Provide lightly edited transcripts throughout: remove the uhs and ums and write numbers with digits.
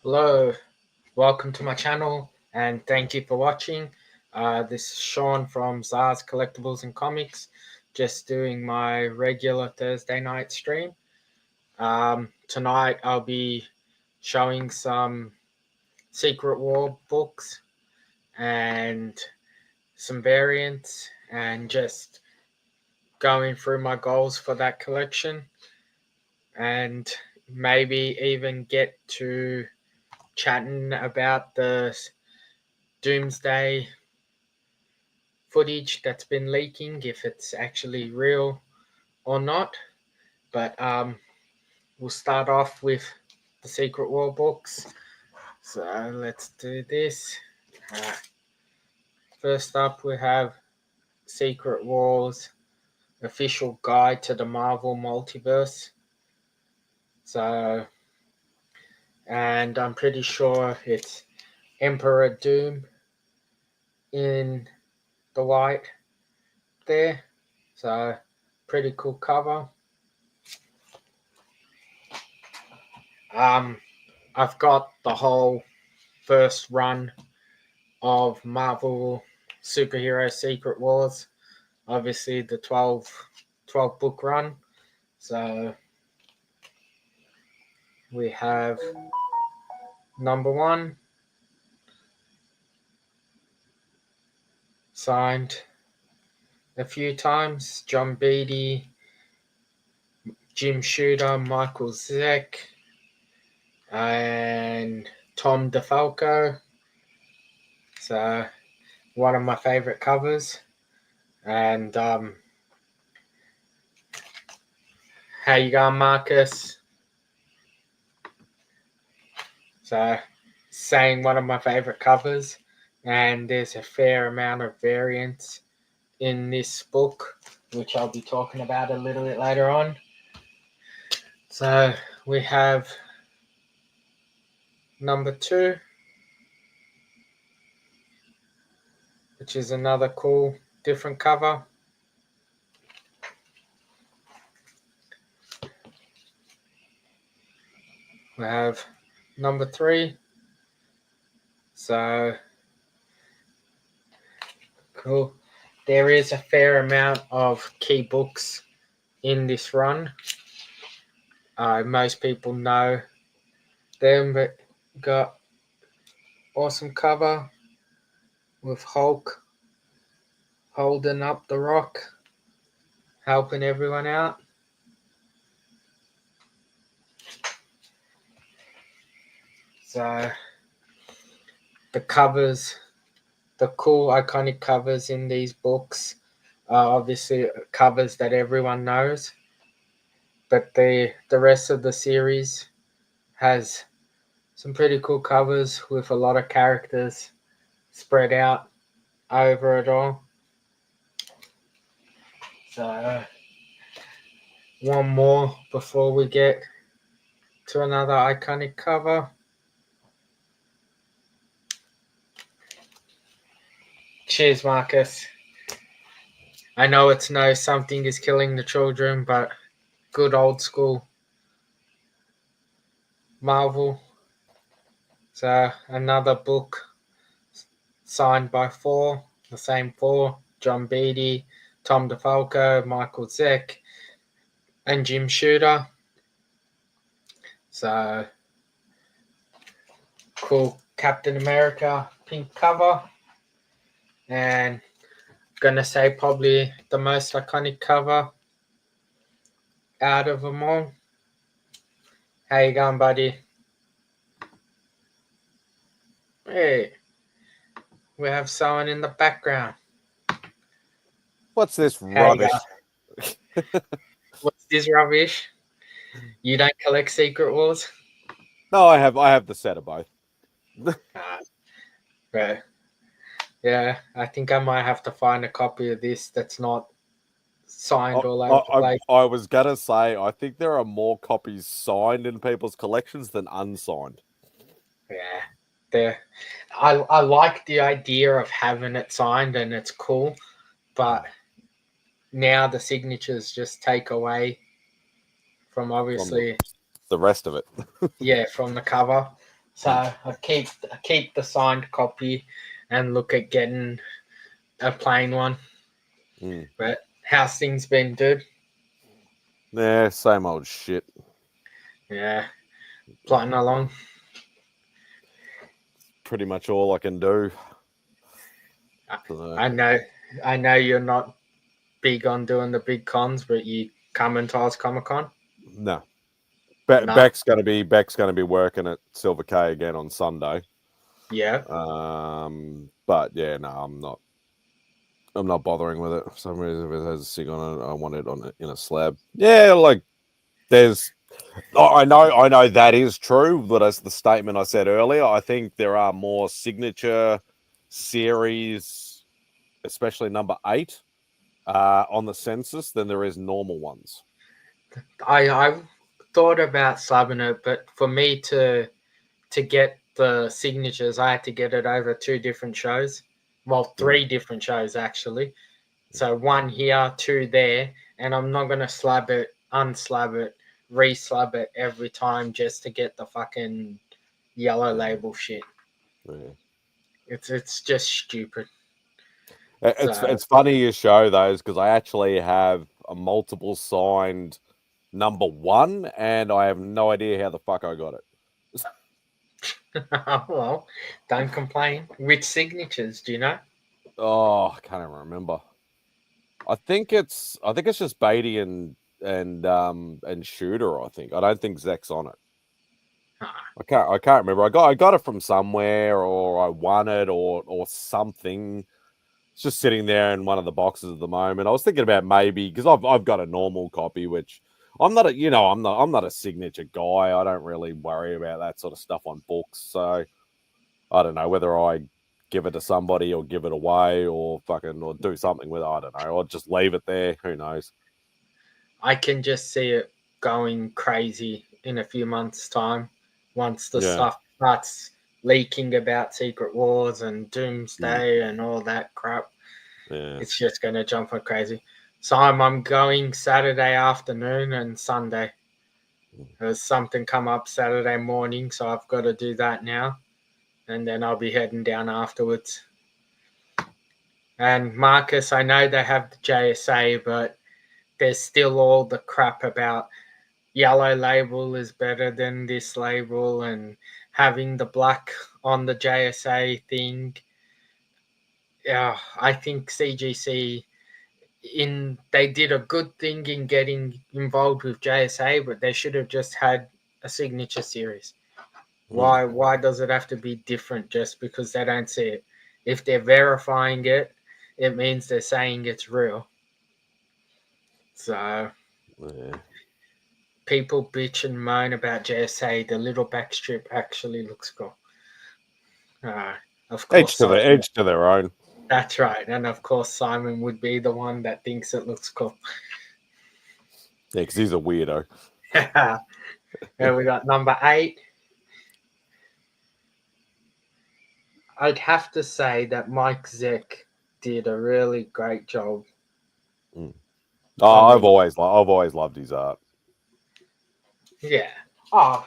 Hello, welcome to my channel and thank you for watching. This is Shaun from Zarz Collectibles and Comics, just doing my regular Thursday night stream. Tonight I'll be showing some Secret War books and some variants and just going through my goals for that collection and maybe even get to chatting about the Doomsday footage that's been leaking, if it's actually real or not. But we'll start off with the Secret War books. So let's do this. First up, we have Secret Wars Official Guide to the Marvel Multiverse. So, and I'm pretty sure it's Emperor Doom in the white there. So, pretty cool cover. I've got the whole first run of Marvel Superhero Secret Wars, obviously the 12 book run. So we have number 1, signed a few times, John Beatty, Jim Shooter, Michael Zeck, and Tom DeFalco. So one of my favorite covers. And how you going, Marcus? So saying one of my favorite covers, and there's a fair amount of variants in this book, which I'll be talking about a little bit later on. So we have number 2, which is another cool different cover. We have number 3. So cool. There is a fair amount of key books in this run. Most people know them, but got awesome cover with Hulk holding up the Rock, helping everyone out. So the covers, the cool iconic covers in these books are obviously covers that everyone knows, but the rest of the series has some pretty cool covers with a lot of characters spread out over it all. So one more before we get to another iconic cover. Cheers, Marcus. I know it's no Something is Killing the Children, but good old school Marvel. So another book signed by 4, the same 4, John Beatty, Tom DeFalco, Michael Zeck, and Jim Shooter. So cool Captain America pink cover, and gonna say probably the most iconic cover out of them all. How you going, buddy? Hey, we have someone in the background. What's this How rubbish? What's this rubbish? You don't collect Secret Wars? No, I have the set of both. Right. Yeah, I think I might have to find a copy of this that's not signed all over the place. I was gonna say, I think there are more copies signed in people's collections than unsigned. Yeah, I like the idea of having it signed and it's cool, but now the signatures just take away from obviously the rest of it. yeah, from the cover. So I keep the signed copy and look at getting a plain one. Mm. But how's things been, dude? Yeah, same old shit. Yeah, plodding along. Pretty much all I can do. I know, I know you're not big on doing the big cons, but you come and Oz Comic Con. No. No. Beck's gonna be working at Silver K again on Sunday. Yeah. But yeah, no, I'm not bothering with it. For some reason, if it has a sig on it, I want it in a slab. Yeah, like there's. I know that is true, but as the statement I said earlier, I think there are more signature series, especially number 8, on the census than there is normal ones. I thought about subbing it, but for me to get the signatures, I had to get it over 2 different shows. Well, 3 different shows actually. So 1 here, 2 there, and I'm not gonna slab it, unslab it, re-slab it every time just to get the fucking yellow label shit. Yeah. It's just stupid. It's funny you show those because I actually have a multiple signed number 1, and I have no idea how the fuck I got it. Well, don't complain. Which signatures do you know? Oh, I can't even remember. I think it's just Beatty and Shooter. I think I don't think Zek's on it. I can't remember. I got it from somewhere, or I won it, or something. It's just sitting there in one of the boxes at the moment. I was thinking about maybe because I've got a normal copy, which I'm not I'm not a signature guy. I don't really worry about that sort of stuff on books. So I don't know whether I give it to somebody or give it away or do something with it. I don't know. I'll just leave it there. Who knows? I can just see it going crazy in a few months' time once the Yeah. stuff starts leaking about Secret Wars and Doomsday and all that crap. Yeah. It's just going to jump like crazy. So I'm going Saturday afternoon and Sunday. There's something come up Saturday morning, so I've got to do that now. And then I'll be heading down afterwards. And Marcus, I know they have the JSA, but there's still all the crap about yellow label is better than this label and having the black on the JSA thing. Yeah, I think CGC they did a good thing in getting involved with JSA, but they should have just had a signature series. Why does it have to be different just because they don't see it? If they're verifying it, it means they're saying it's real. So Yeah. people bitch and moan about JSA. The little back strip actually looks cool. Of course, Each to their own. that's right, and of course Simon would be the one that thinks it looks cool. Yeah, because he's a weirdo. And we got number 8. I'd have to say that Mike Zeck did a really great job. Oh, I've always loved his art. Yeah. Oh,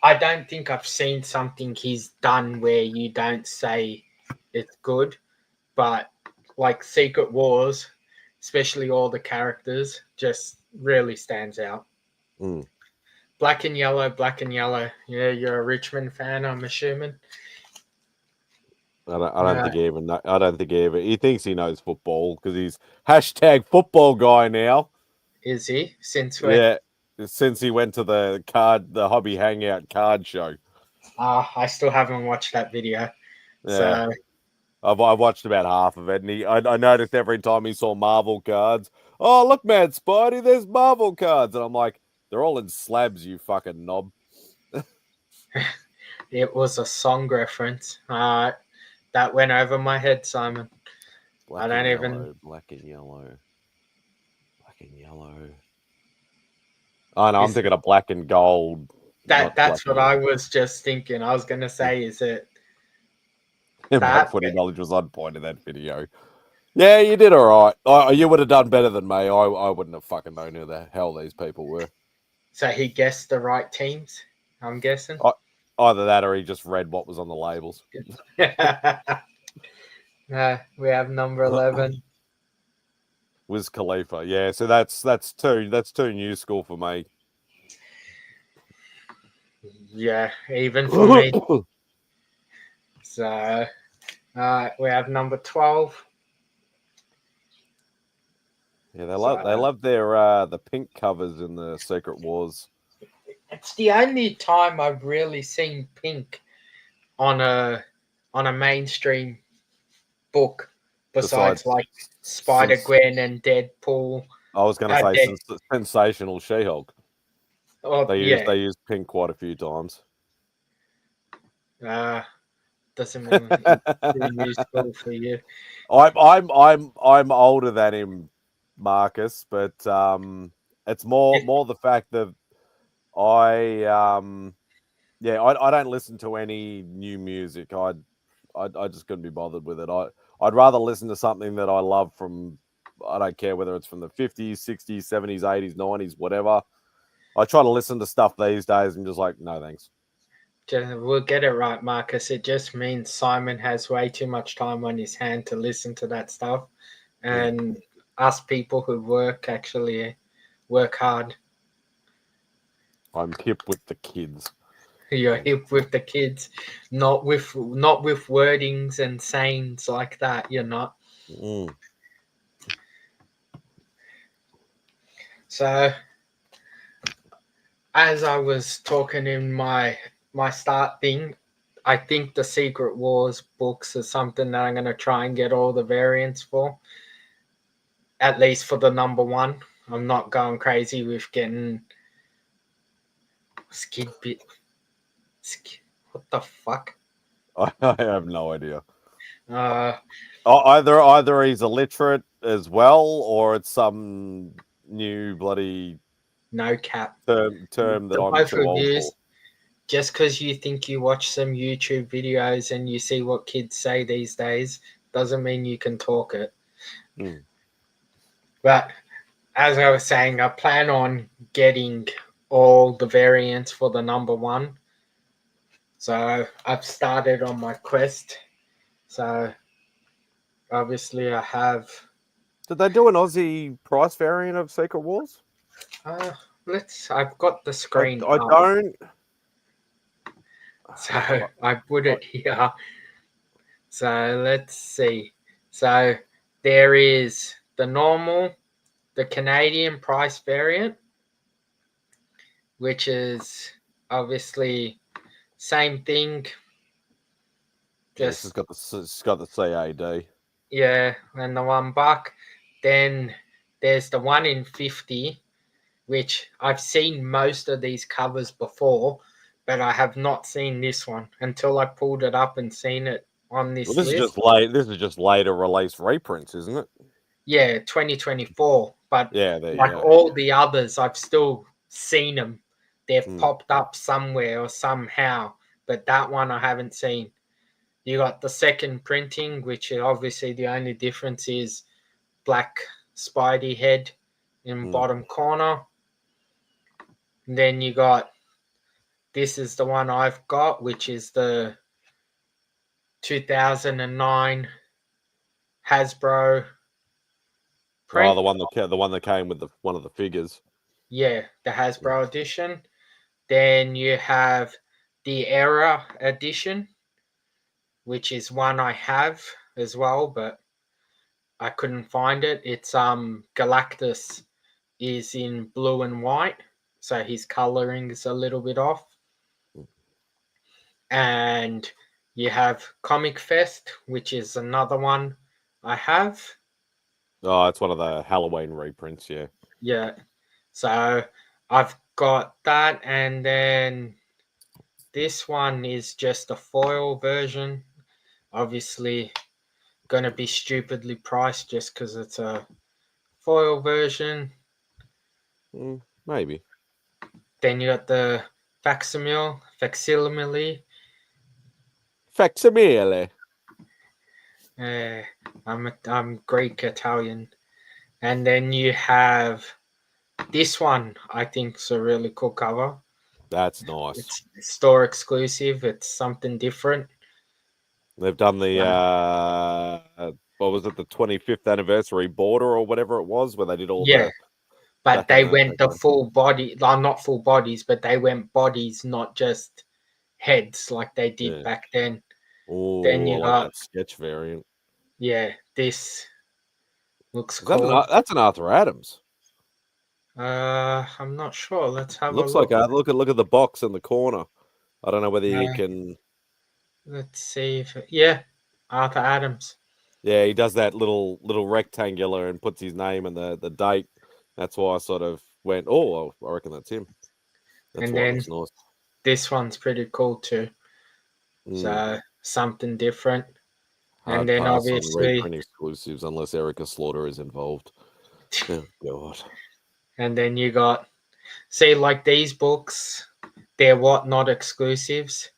I don't think I've seen something he's done where you don't say it's good, but like Secret Wars, especially all the characters, just really stands out. Black and yellow, black and yellow. Yeah, you're a Richmond fan, I'm assuming. I don't think he even. I don't think he ever. He thinks he knows football because he's hashtag football guy now. Is he? Since when? Yeah, since he went to the hobby hangout card show. I still haven't watched that video. Yeah, So I've watched about half of it, and I noticed every time he saw Marvel cards. Oh, look, man, Spidey, there's Marvel cards, and I'm like, they're all in slabs, you fucking knob. it was a song reference. That went over my head, Simon. Black and yellow, black and yellow, black and yellow. Oh no, I'm thinking of black and gold. That's what I was just thinking. I was gonna say, is it my footy knowledge was on point in that video. Yeah, you did all right. You would have done better than me. I wouldn't have fucking known who the hell these people were. So he guessed the right teams, I'm guessing. Either that or he just read what was on the labels. We have number 11. Wiz Khalifa. Yeah, so that's too new school for me. Yeah, even for me. So, we have number 12. Yeah, they love their the pink covers in the Secret Wars. It's the only time I've really seen pink on a mainstream book besides like Spider-Gwen and Deadpool. I was going to say Sensational She-Hulk. Oh, They use pink quite a few times. Doesn't mean it's too useful for you. I'm older than him, Marcus, but it's more the fact that I don't listen to any new music. I just couldn't be bothered with it. I'd rather listen to something that I love from. I don't care whether it's from the 50s, 60s, 70s, 80s, 90s, whatever. I try to listen to stuff these days and just like, no thanks. We'll get it right, Marcus. It just means Simon has way too much time on his hand to listen to that stuff. And us people who actually work hard. I'm hip with the kids. You're hip with the kids, not with wordings and sayings like that. You're not. So, as I was talking in my start thing, I think the Secret Wars books are something that I'm going to try and get all the variants for. At least for the number 1. I'm not going crazy with getting Skid Bit. What the fuck? I have no idea. Either Either he's illiterate as well, or it's some new bloody no cap term that I'm too old for. Just because you think you watch some YouTube videos and you see what kids say these days doesn't mean you can talk it. But as I was saying, I plan on getting all the variants for the number 1. So I've started on my quest. So obviously I have. Did they do an Aussie price variant of Secret Wars? I've got the screen. I don't. So I put it here. So let's see. So there is the normal, the Canadian price variant, which is obviously same thing. Just it's got the CAD. Yeah, and the $1. Then there's the 1 in 50, which I've seen most of these covers before, but I have not seen this one until I pulled it up and seen it on this list. This is just later release reprints, isn't it? Yeah, 2024. But yeah, all the others, I've still seen them. They've popped up somewhere or somehow, but that one I haven't seen. You got the second printing, which is obviously the only difference is black Spidey head in bottom corner. And then you got, this is the one I've got, which is the 2009 Hasbro print. The one that came with one of the figures. Yeah, the Hasbro edition. Then you have the Era edition, which is one I have as well, but I couldn't find it. It's Galactus is in blue and white, so his coloring is a little bit off. And you have Comic Fest, which is another one I have. Oh, it's one of the Halloween reprints, yeah. Yeah. So I've got that, and then this one is just a foil version. Obviously going to be stupidly priced just because it's a foil version. Maybe. Then you got the facsimile. I'm Greek Italian. And then you have this one. I think is a really cool cover. That's nice. It's store exclusive. It's something different. They've done the what was it, the 25th anniversary border or whatever it was, where they did all Yeah, the but back in they the went the okay. full body, not full bodies, but they went bodies, not just heads like they did Yeah. back then. Then Oh, I you like got, that sketch variant. yeah, this looks Is that cool. that's an Arthur Adams? I'm not sure. Let's have a Looks like look. look at the box in the corner. I don't know whether you Uh, can. let's see if yeah, Arthur Adams. Yeah, he does that little rectangular and puts his name and the date. That's why I sort of went, oh, I reckon that's him. That's And why it then looks nice. this one's pretty cool too. Mm. So something different. And Hard then pass on obviously, reprint exclusives unless Erica Slaughter is involved. Oh God. and then you got, see, like these books, they're Whatnot exclusives.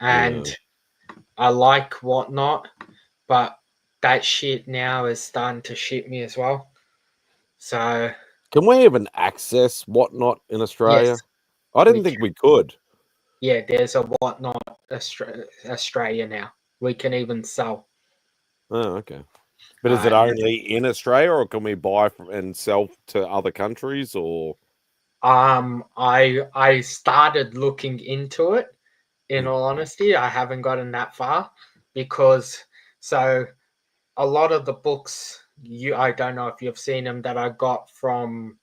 And Yeah. I like Whatnot, but that shit now is starting to shit me as well. So Can we even access Whatnot in yes, Australia? I we didn't can. think we could. Yeah, there's a Whatnot Australia now. We can even sell. Oh, okay. But is it And only in Australia, or can we buy and sell to other countries? Or I started looking into it. In Hmm. all honesty, I haven't gotten that far because so a lot of the books I don't know if you've seen them that I got from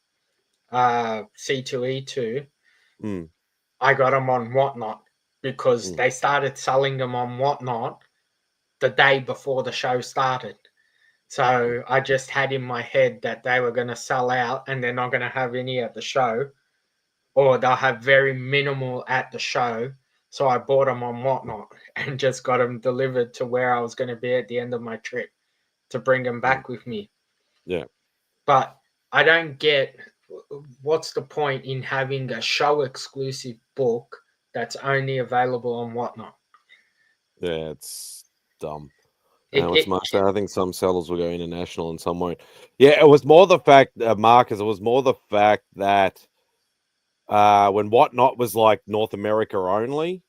C2E2. Hmm. I got them on Whatnot because Hmm. they started selling them on Whatnot the day before the show started. So I just had in my head that they were going to sell out and they're not going to have any at the show, or they'll have very minimal at the show. So I bought them on Whatnot and just got them delivered to where I was going to be at the end of my trip to bring them Hmm. back with me. Yeah. But I don't get what's the point in having a show exclusive book that's only available on Whatnot. Yeah, it's dumb. It, What's it Mark saying? I think some sellers will go international and some won't. Yeah, it was more the fact, Marcus, it was more the fact that when Whatnot was like North America only,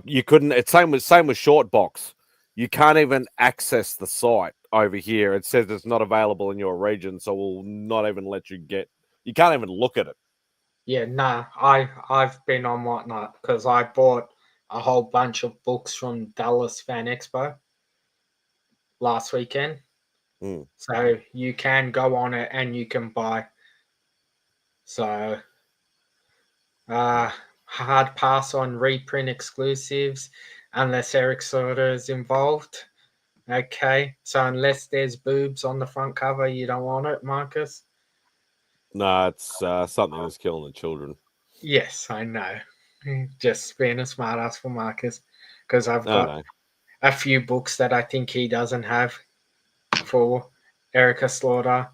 you couldn't. It's same with Shortbox. You can't even access the site over here. It says it's not available in your region, so we'll not even let you get. You can't even look at it. yeah, no, I've been on Whatnot because I bought a whole bunch of books from Dallas Fan Expo last weekend. Mm. So you can go on it and you can buy. So hard pass on reprint exclusives unless Eric Sorter is involved. Okay, so unless there's boobs on the front cover, you don't want it, Marcus? No, it's something that's killing the children. Yes, I know. Just being a smartass for Marcus because I've No, got no. a few books that I think he doesn't have for Erica Slaughter.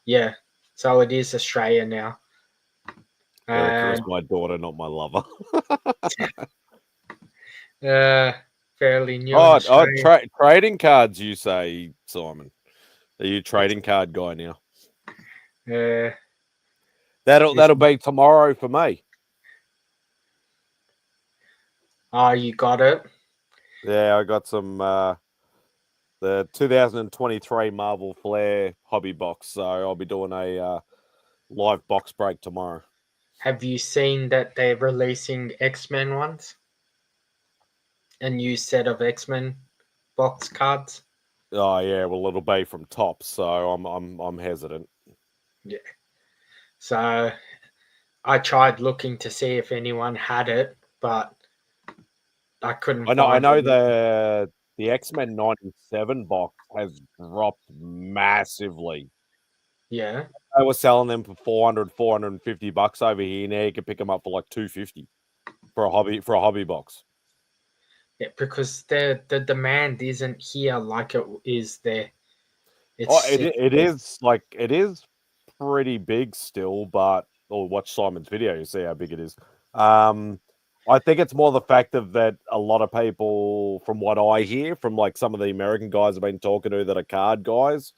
Yeah, so it is Australia now. Erica is And my daughter, not my lover. uh, fairly new in Australia. Trading cards, you say, Simon? Are you a trading card guy now? Uh, That'll be tomorrow for me. oh, you got it. Yeah, I got some the 2023 Marvel Flair hobby box, so I'll be doing a live box break tomorrow. Have you seen that they're releasing X-Men ones? A new set of X-Men box cards. Oh yeah, well it'll be from Top, so I'm hesitant. Yeah. So I tried looking to see if anyone had it, but I couldn't I find know it. the X-Men 97 box has dropped massively. Yeah. They were selling them for 450 bucks over here. Now you can pick them up for like 250 for a hobby box. Yeah, because the demand isn't here like it is there. Oh, It's it is pretty big still, but or watch Simon's video, you see how big it is. I think it's more the fact of that a lot of people, from what I hear from like some of the American guys I've been talking to that are card guys,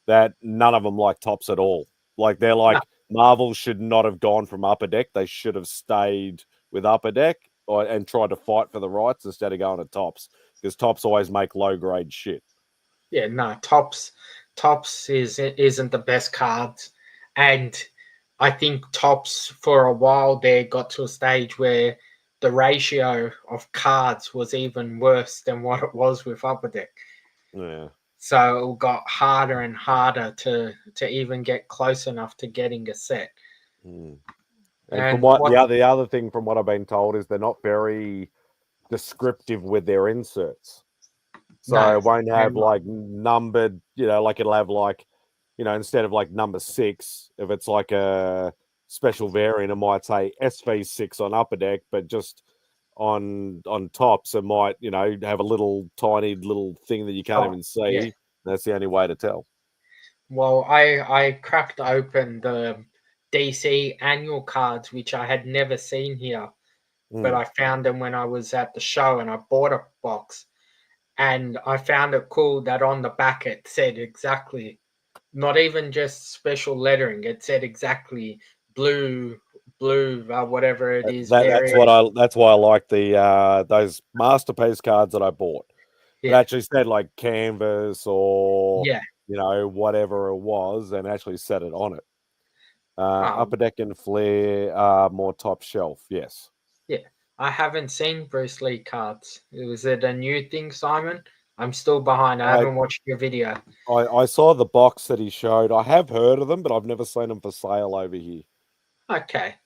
that none of them like Tops at all. Like they're no, like Marvel should not have gone from Upper Deck. They should have stayed with Upper Deck and tried to fight for the rights instead of going to Tops, because Tops always make low grade shit. Yeah, no, Tops isn't the best cards, and I think Tops for a while there got to a stage where the ratio of cards was even worse than what it was with Upper Deck. Yeah. So it got harder and harder to even get close enough to getting a set. And And from what the other thing from what I've been told is they're not very descriptive with their inserts. So No, it won't have like numbered, like it'll have like, instead of like number 6, if it's like a special variant, it might say SV6 on Upper Deck, but just on Tops, it might, have a little tiny little thing that you can't even see. Yeah. That's the only way to tell. Well, I cracked open the DC annual cards, which I had never seen here, but I found them when I was at the show and I bought a box. And I found it cool that on the back it said exactly, not even just special lettering, it said exactly blue, whatever it is. That's why I like the those masterpiece cards that I bought. It actually said like canvas or whatever it was, and actually set it on it. Upper Deck and Flair are more top shelf. Yes. Yeah, I haven't seen Bruce Lee cards. Was it a new thing, Simon? I'm still behind. I haven't watched your video. I saw the box that he showed. I have heard of them, but I've never seen them for sale over here. Okay.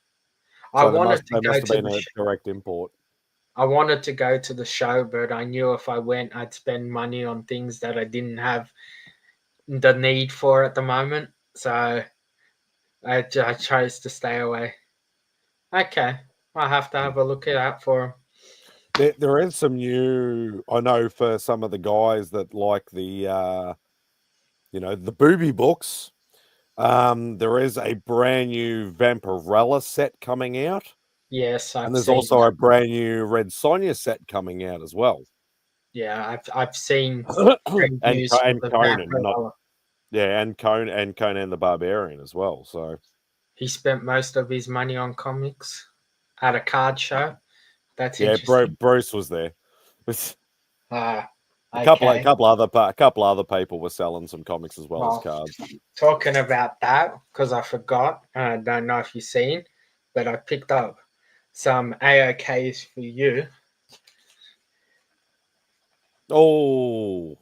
So they must have been a direct import. I wanted to go to the show, but I knew if I went, I'd spend money on things that I didn't have the need for at the moment. So I chose to stay away. Okay. I'll have to have a look out for them. There is some new, I know for some of the guys that like the, the booby books. There is a brand new Vampirella set coming out. Yes, and there's also a brand new Red Sonja set coming out as well. Yeah, I've seen and Conan, and Conan the Barbarian as well. So he spent most of his money on comics at a card show. That's interesting. Bruce was there. Okay. A couple other people were selling some comics as well as cards. Talking about that, because I forgot, I don't know if you've seen, but I picked up some AOKs for you. Oh,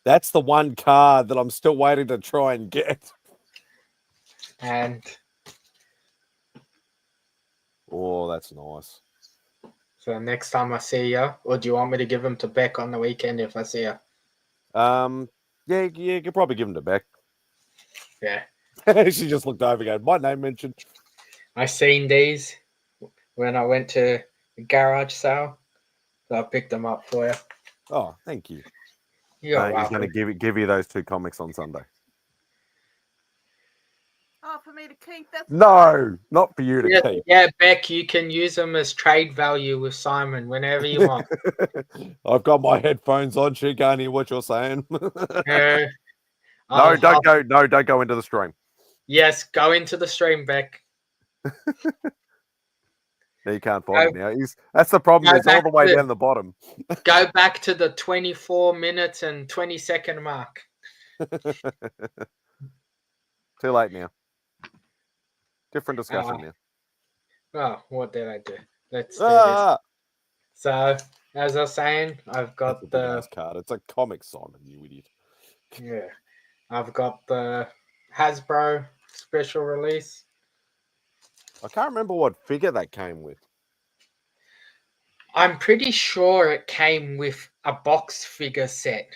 that's the one card that I'm still waiting to try and get. And oh, that's nice. So next time I see you, or do you want me to give them to Beck on the weekend if I see you? Yeah, you could probably give them to Beck. Yeah. She just looked over and my name mentioned. I seen these when I went to the garage sale, so I picked them up for you. Oh, thank you. He's going to give you those 2 comics on Sunday. Oh, for me to keep? That's no, not for you to keep. Yeah, Beck, you can use them as trade value with Simon whenever you want. I've got my headphones on. She can't hear what you're saying. No, don't go into the stream. Yes, go into the stream, Beck. No, you can't find it now. That's the problem. It's all the way down the bottom. Go back to the 24 minutes and 20-second mark. Too late now. Different discussion now. Oh, what did I do? Let's do this. So, as I was saying, I've got the card. It's a comic, Simon, you idiot. Yeah, I've got the Hasbro special release. I can't remember what figure that came with. I'm pretty sure it came with a box figure set.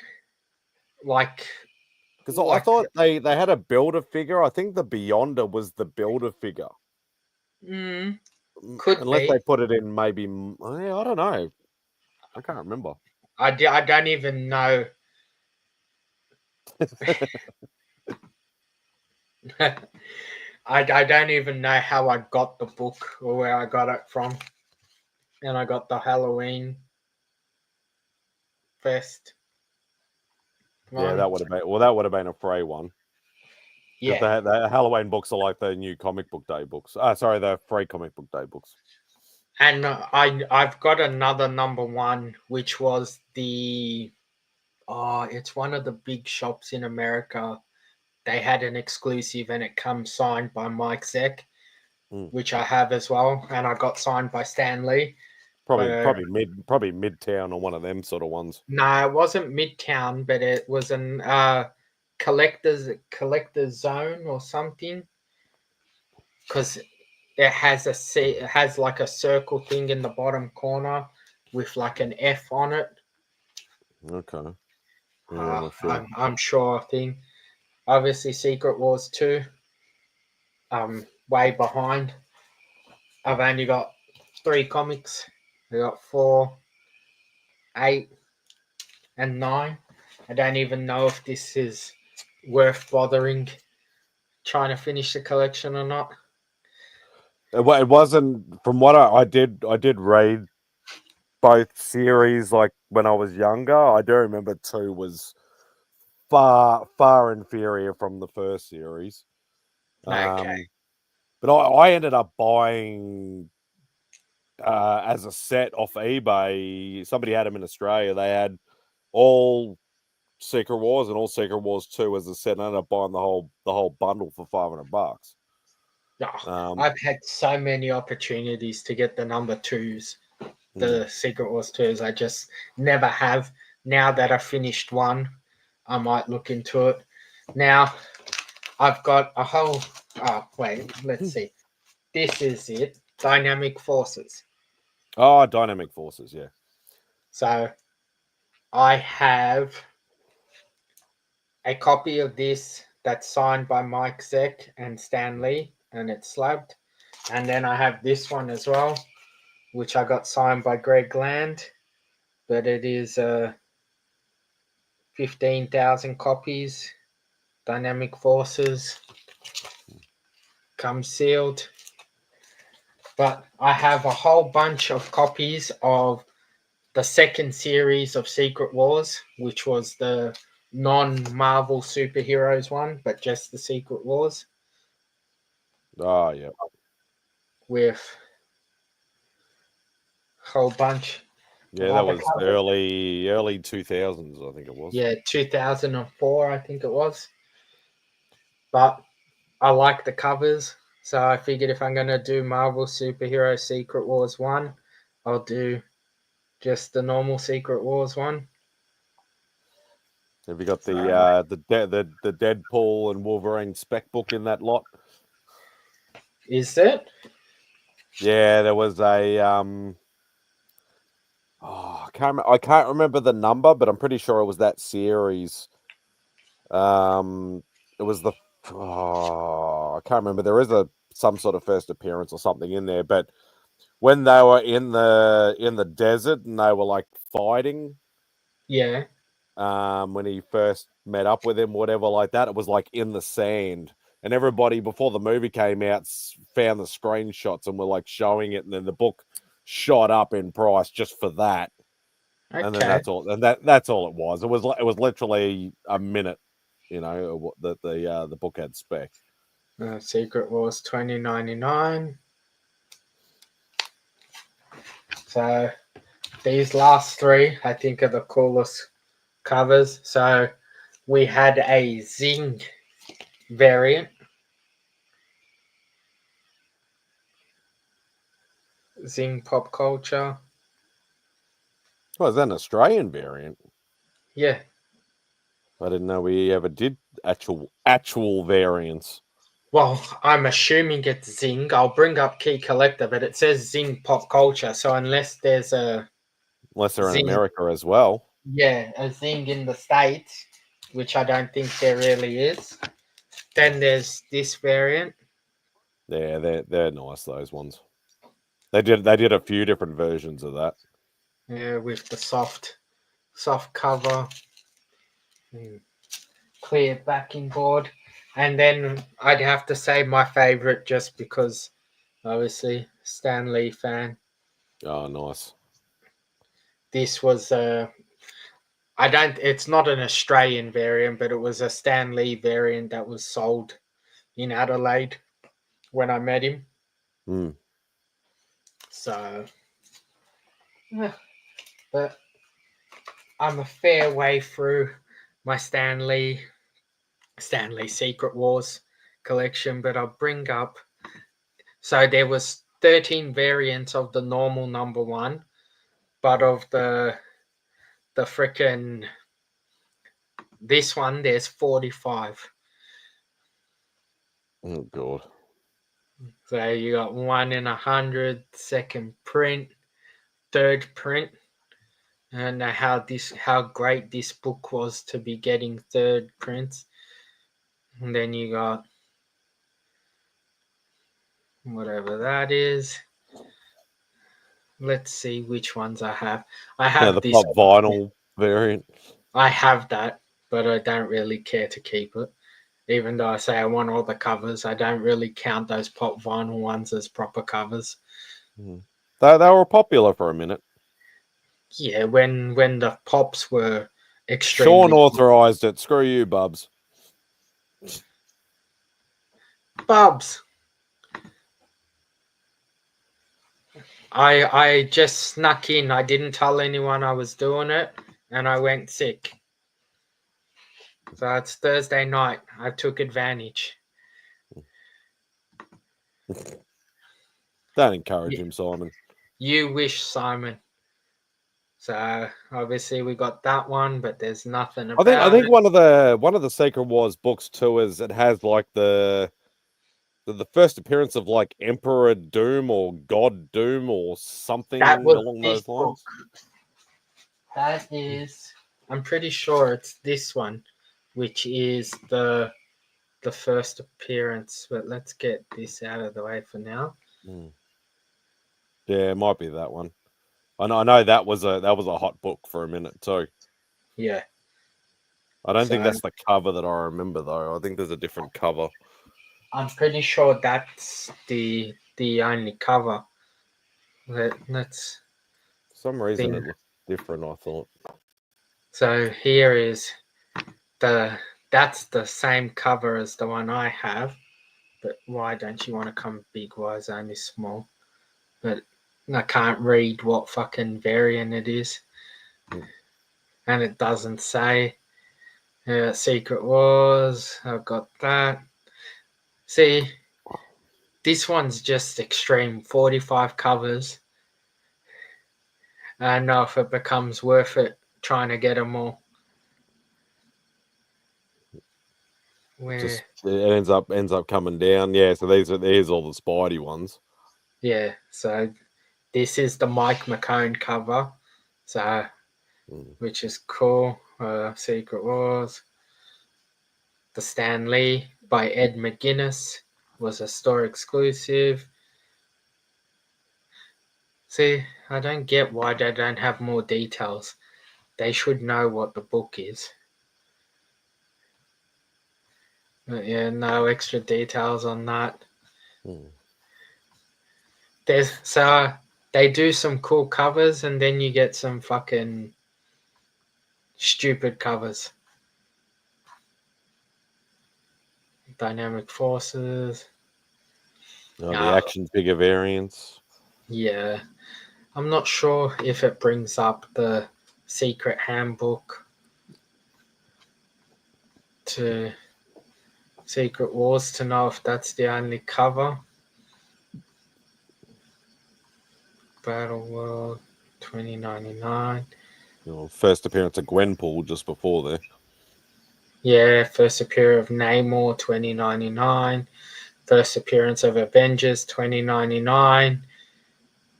Because I thought they had a builder figure. I think the Beyonder was the builder figure. Unless they put it in maybe... I don't know. I can't remember. I don't even know. I don't even know how I got the book or where I got it from. And I got the Halloween Fest. Yeah, that would have been a free one. Yeah. The Halloween books are like the new comic book day books. Sorry, the free comic book day books. And I've got another number one, which was it's one of the big shops in America. They had an exclusive, and it comes signed by Mike Zeck, which I have as well, and I got signed by Stan Lee. Probably But, Midtown or one of them sort of ones. no, it wasn't Midtown, but it was an collector's zone or something, because it has like a circle thing in the bottom corner with like an F on it. Okay. Yeah, not sure. I'm sure thing. Obviously, Secret Wars 2. Way behind. I've only got 3 comics. I got 4, 8, and 9. I don't even know if this is worth bothering trying to finish the collection or not. It wasn't from what I did. I did read both series like when I was younger. I do remember 2 was far inferior from the first series. Okay. But I ended up buying as a set off eBay. Somebody had them in Australia. They had all Secret Wars and all Secret Wars 2 as a set. And I ended up buying the whole bundle for $500. I've had so many opportunities to get the number 2s, the Secret Wars 2s. I just never have. Now that I finished one, I might look into it. Now, I've got a whole... Oh, wait, let's see. This is it. Dynamic Forces. Oh, Dynamic Forces, yeah. So, I have a copy of this that's signed by Mike Zeck and Stan Lee, and it's slabbed. And then I have this one as well, which I got signed by Greg Land, but it is 15,000 copies. Dynamic Forces comes sealed. But I have a whole bunch of copies of the second series of Secret Wars, which was the non-Marvel superheroes one, but just the Secret Wars. Oh, yeah. With a whole bunch. Yeah, that was early 2000s, I think it was. Yeah, 2004, I think it was. But I like the covers, so I figured if I'm going to do Marvel Superhero Secret Wars 1, I'll do just the normal Secret Wars 1. Have you got the Deadpool and Wolverine spec book in that lot? Is it? Yeah, there was a I can't remember the number, but I'm pretty sure it was that series. It was I can't remember. There is some sort of first appearance or something in there, but when they were in the desert and they were like fighting, Yeah. when he first met up with him, whatever like that, it was like in the sand. And everybody before the movie came out found the screenshots and were like showing it, and then the book shot up in price just for that. Okay. And then that's all. And that's all it was. It was literally a minute, the book had spec. Secret Wars 2099. So these last 3, I think, are the coolest covers. So we had a Zing variant. Zing Pop Culture. Oh, is that an Australian variant? Yeah. I didn't know we ever did actual variants. Well, I'm assuming it's Zing. I'll bring up Key Collector, but it says Zing Pop Culture. So unless there's a... Unless they're Zing, in America as well. Yeah, a Zing in the States, which I don't think there really is. Then there's this variant. Yeah, they're nice, those ones. They did a few different versions of that. Yeah, with the soft cover. Clear backing board. And then I'd have to say my favorite, just because obviously Stan Lee fan. Oh, nice. This was it's not an Australian variant, but it was a Stan Lee variant that was sold in Adelaide when I met him. Hmm. So, yeah, but I'm a fair way through my Stanley Secret Wars collection, but I'll bring up. So there was 13 variants of the normal number one, but of the frickin' this one there's 45. Oh god. So you got 1 in 100, second print, third print, and how great this book was to be getting third prints. And then you got whatever that is. Let's see which ones I have. I have the this pop vinyl variant. I have that, but I don't really care to keep it. Even though I say I want all the covers, I don't really count those pop vinyl ones as proper covers. Mm. They were popular for a minute. Yeah, when the pops were Shaun extremely authorized it. Screw you, Bubs. Bubs. I just snuck in. I didn't tell anyone I was doing it, and I went sick. So it's Thursday night. I took advantage. Don't encourage him, Simon. You wish, Simon. So obviously we got that one, but there's nothing about I think it. one of the Secret Wars books too is it has like the first appearance of like Emperor Doom or God Doom or something That was along this those book. lines. That is, I'm pretty sure it's this one, which is the first appearance. But let's get this out of the way for now. Mm. Yeah, it might be that one. I know that was a hot book for a minute too. Yeah. I don't think So that's the cover that I remember though. I think there's a different cover. I'm pretty sure that's the only cover. Let's For some reason think. it looked different, I thought. So here is that's the same cover as the one I have. But why don't you want to come big? Why is it only small? But I can't read what fucking variant it is. Mm. And it doesn't say. Secret Wars, I've got that. See, this one's just extreme. 45 covers. I don't know if it becomes worth it trying to get them all. Just Where, it ends up coming down. Yeah, so there's all the Spidey ones. yeah, so this is the Mike McCone cover. So, which is cool. Secret Wars. The Stan Lee by Ed McGuinness was a store exclusive. See, I don't get why they don't have more details. They should know what the book is. But yeah, no extra details on that. So they do some cool covers, and then you get some fucking stupid covers. Dynamic Forces. The action figure variants. Yeah. I'm not sure if it brings up the secret handbook to Secret Wars to know if that's the only cover. Battle World 2099. First appearance of Gwenpool just before there. Yeah, first appearance of Namor 2099. First appearance of Avengers 2099.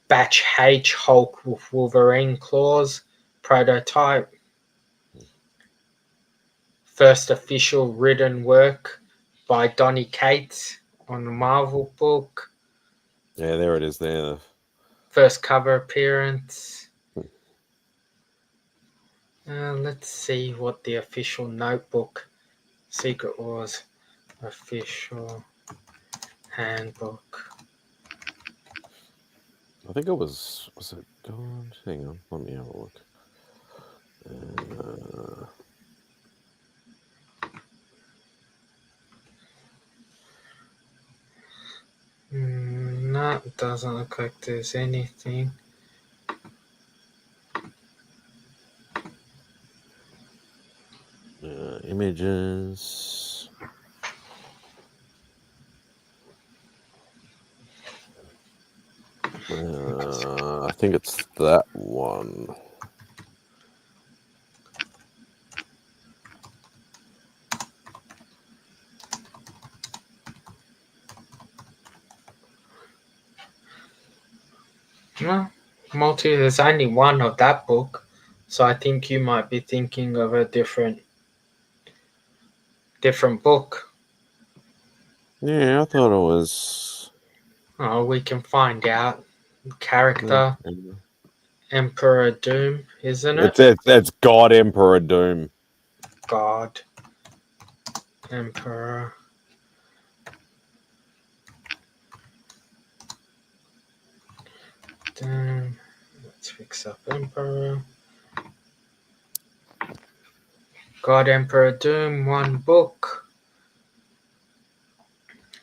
Batch H Hulk with Wolverine claws. Prototype. First official written work by Donny Cates on the Marvel book. Yeah, there it is there. First cover appearance. Let's see what the official notebook Secret Wars official handbook. I think it was it gone? Hang on, let me have a look. No, it doesn't look like there's anything. Images. I think it's that one. No, there's only one of that book, so I think you might be thinking of a different book. Yeah, I thought it was. Oh, we can find out. Character Emperor Doom, isn't it? It's God Emperor Doom. God Emperor. Doom. Let's fix up Emperor. God Emperor Doom, one book.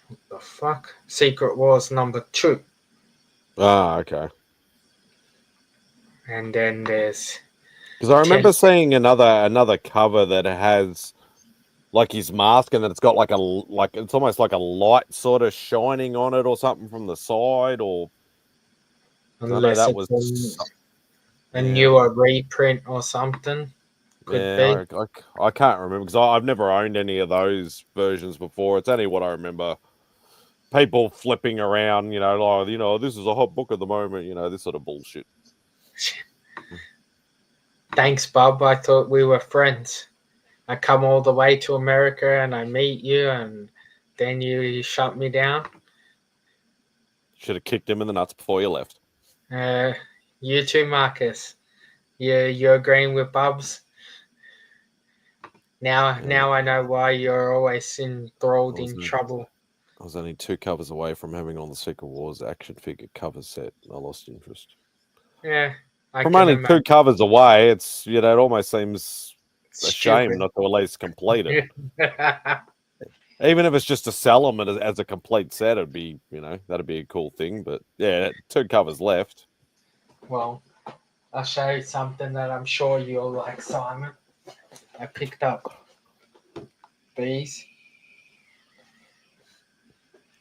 What the fuck? Secret Wars number 2. Ah, okay. And then there's Because I remember seeing another cover that has like his mask, and then it's got like it's almost like a light sort of shining on it or something from the side, or unless that it's was a newer reprint or something. Could be. I can't remember because I've never owned any of those versions before. It's only what I remember. People flipping around, this is a hot book at the moment, this sort of bullshit. Thanks, Bob. I thought we were friends. I come all the way to America and I meet you, and then you shut me down. Should have kicked him in the nuts before you left. You too, Marcus. You're agreeing with Bubs. Now I know why you're always enthralled in trouble. I was only 2 covers away from having on the Secret Wars action figure cover set. I lost interest. Yeah. From only 2 covers away, it almost seems a shame not to at least complete it. Even if it's just to sell them as a complete set, it'd be, that'd be a cool thing. But yeah, 2 covers left. Well, I'll show you something that I'm sure you'll like, Simon. I picked up these.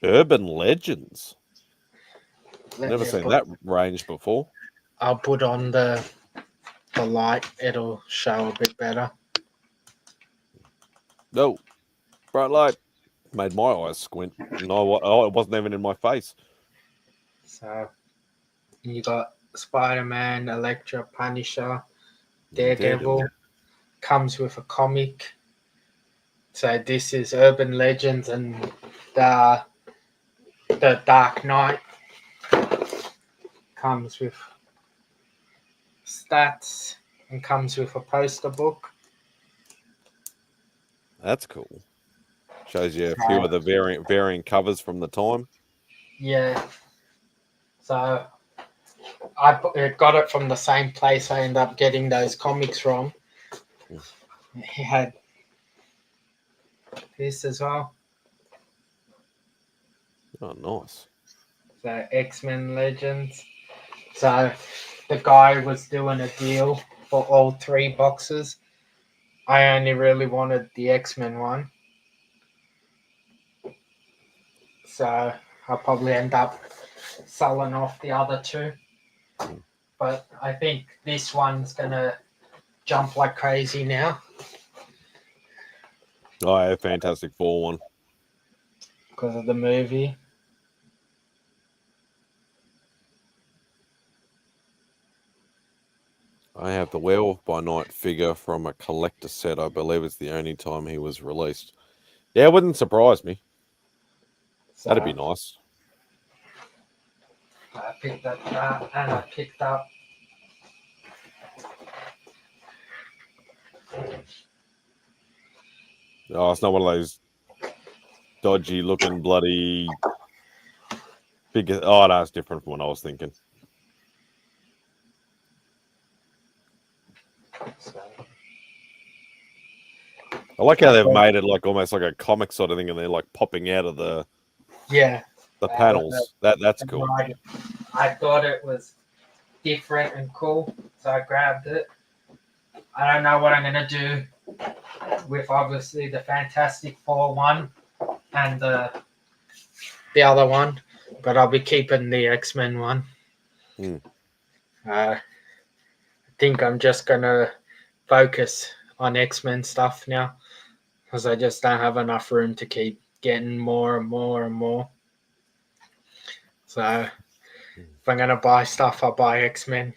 Urban Legends. Never seen that range before. I'll put on the light. It'll show a bit better. No, bright light made my eyes squint. No, it wasn't even in my face. So you got Spider-Man, Elektra, Punisher, Daredevil. Comes with a comic. So this is Urban Legends and the Dark Knight. Comes with stats and comes with a poster book. That's cool. Shows you a few of the varying covers from the time. Yeah. So I got it from the same place I ended up getting those comics from. He had this as well. Oh, nice. So X-Men Legends. So the guy was doing a deal for all 3 boxes. I only really wanted the X-Men one. So I'll probably end up selling off the other 2. But I think this one's going to jump like crazy now. Oh, yeah, Fantastic Four one. Because of the movie. I have the Werewolf by Night figure from a collector set. I believe it's the only time he was released. Yeah, it wouldn't surprise me. So, that'd be nice. I picked up that, and I picked up oh, it's not one of those dodgy looking bloody figures. Oh, no, it's different from what I was thinking. I like how they've made it like almost like a comic sort of thing, and they're like popping out of the. Yeah, The panels. That's cool. I thought it was different and cool, so I grabbed it. I don't know what I'm gonna do with obviously the Fantastic Four one and the other one, but I'll be keeping the X-Men one. I think I'm just gonna focus on X-Men stuff now because I just don't have enough room to keep getting more and more and more. So if I'm gonna buy stuff, I'll buy X-Men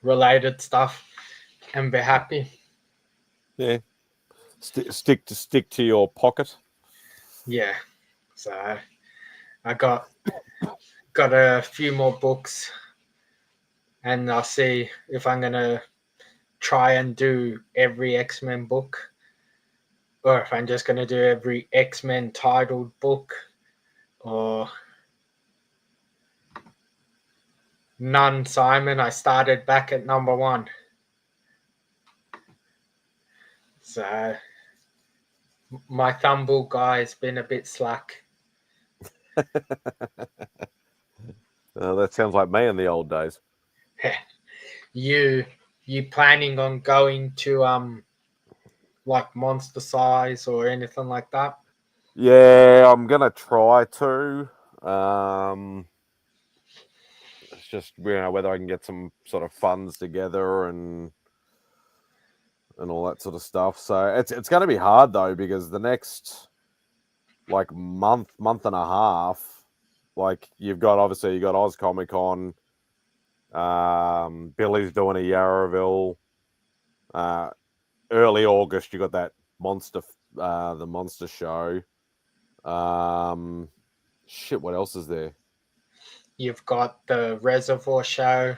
related stuff and be happy. Yeah. Stick to your pocket. Yeah. So I got a few more books, and I'll see if I'm gonna try and do every X-Men book, or if I'm just gonna do every X-Men titled book, or none. Simon, I started back at number 1. So my Thumble guy has been a bit slack. That sounds like me in the old days. You planning on going to like Monster Size or anything like that? Yeah, I'm gonna try to. It's just whether I can get some sort of funds together and all that sort of stuff. So it's going to be hard though, because the next like month and a half, like you got Oz Comic Con, Billy's doing a Yarraville, early August you got that the monster show. What else is there? You've got the Reservoir show.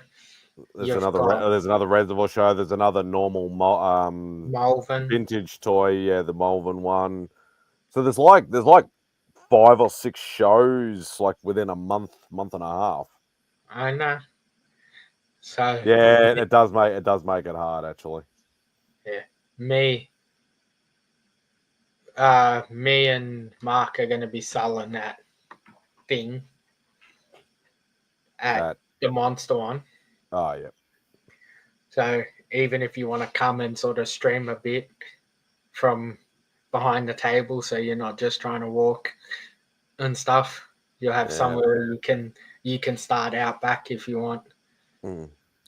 There's another Reservoir show. There's another normal Malvern vintage toy. Yeah, the Malvern one. So there's like 5 or 6 shows like within a month and a half. I know. So yeah, it does make it hard actually. Yeah, me and Mark are going to be selling that thing at the Monster one. Oh yeah. So even if you want to come and sort of stream a bit from behind the table, so you're not just trying to walk and stuff, you'll have somewhere you can start out back if you want.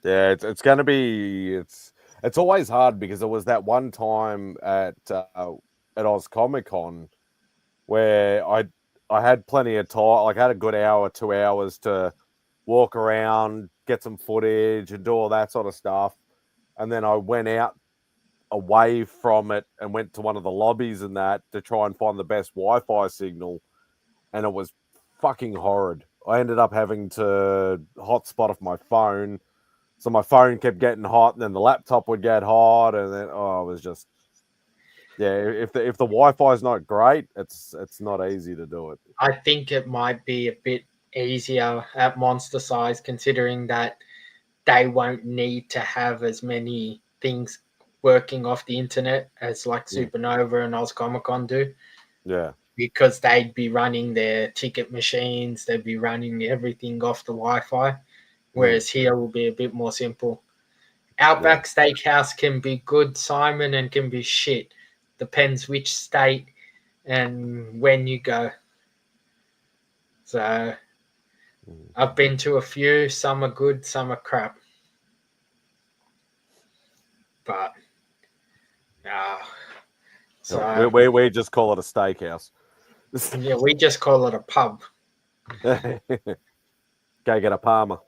Yeah, it's going to be it's always hard because there was that one time at Oz Comic Con where I had plenty of time, like I had a good hour, 2 hours to walk around, get some footage and do all that sort of stuff. And then I went out away from it and went to one of the lobbies and that to try and find the best Wi-Fi signal. And it was fucking horrid. I ended up having to hotspot off my phone. So my phone kept getting hot and then the laptop would get hot. And then, it was just, if the Wi-Fi is not great, it's not easy to do it. I think it might be a bit easier at Monster Size, considering that they won't need to have as many things working off the internet as like Supernova and Oz Comic Con do. Yeah. Because they'd be running their ticket machines, they'd be running everything off the Wi-Fi, whereas here will be a bit more simple. Outback Steakhouse can be good, Simon, and can be shit. Depends which state and when you go. So I've been to a few. Some are good, some are crap. But so we just call it a steakhouse. Yeah, we just call it a pub. Go get a Palmer.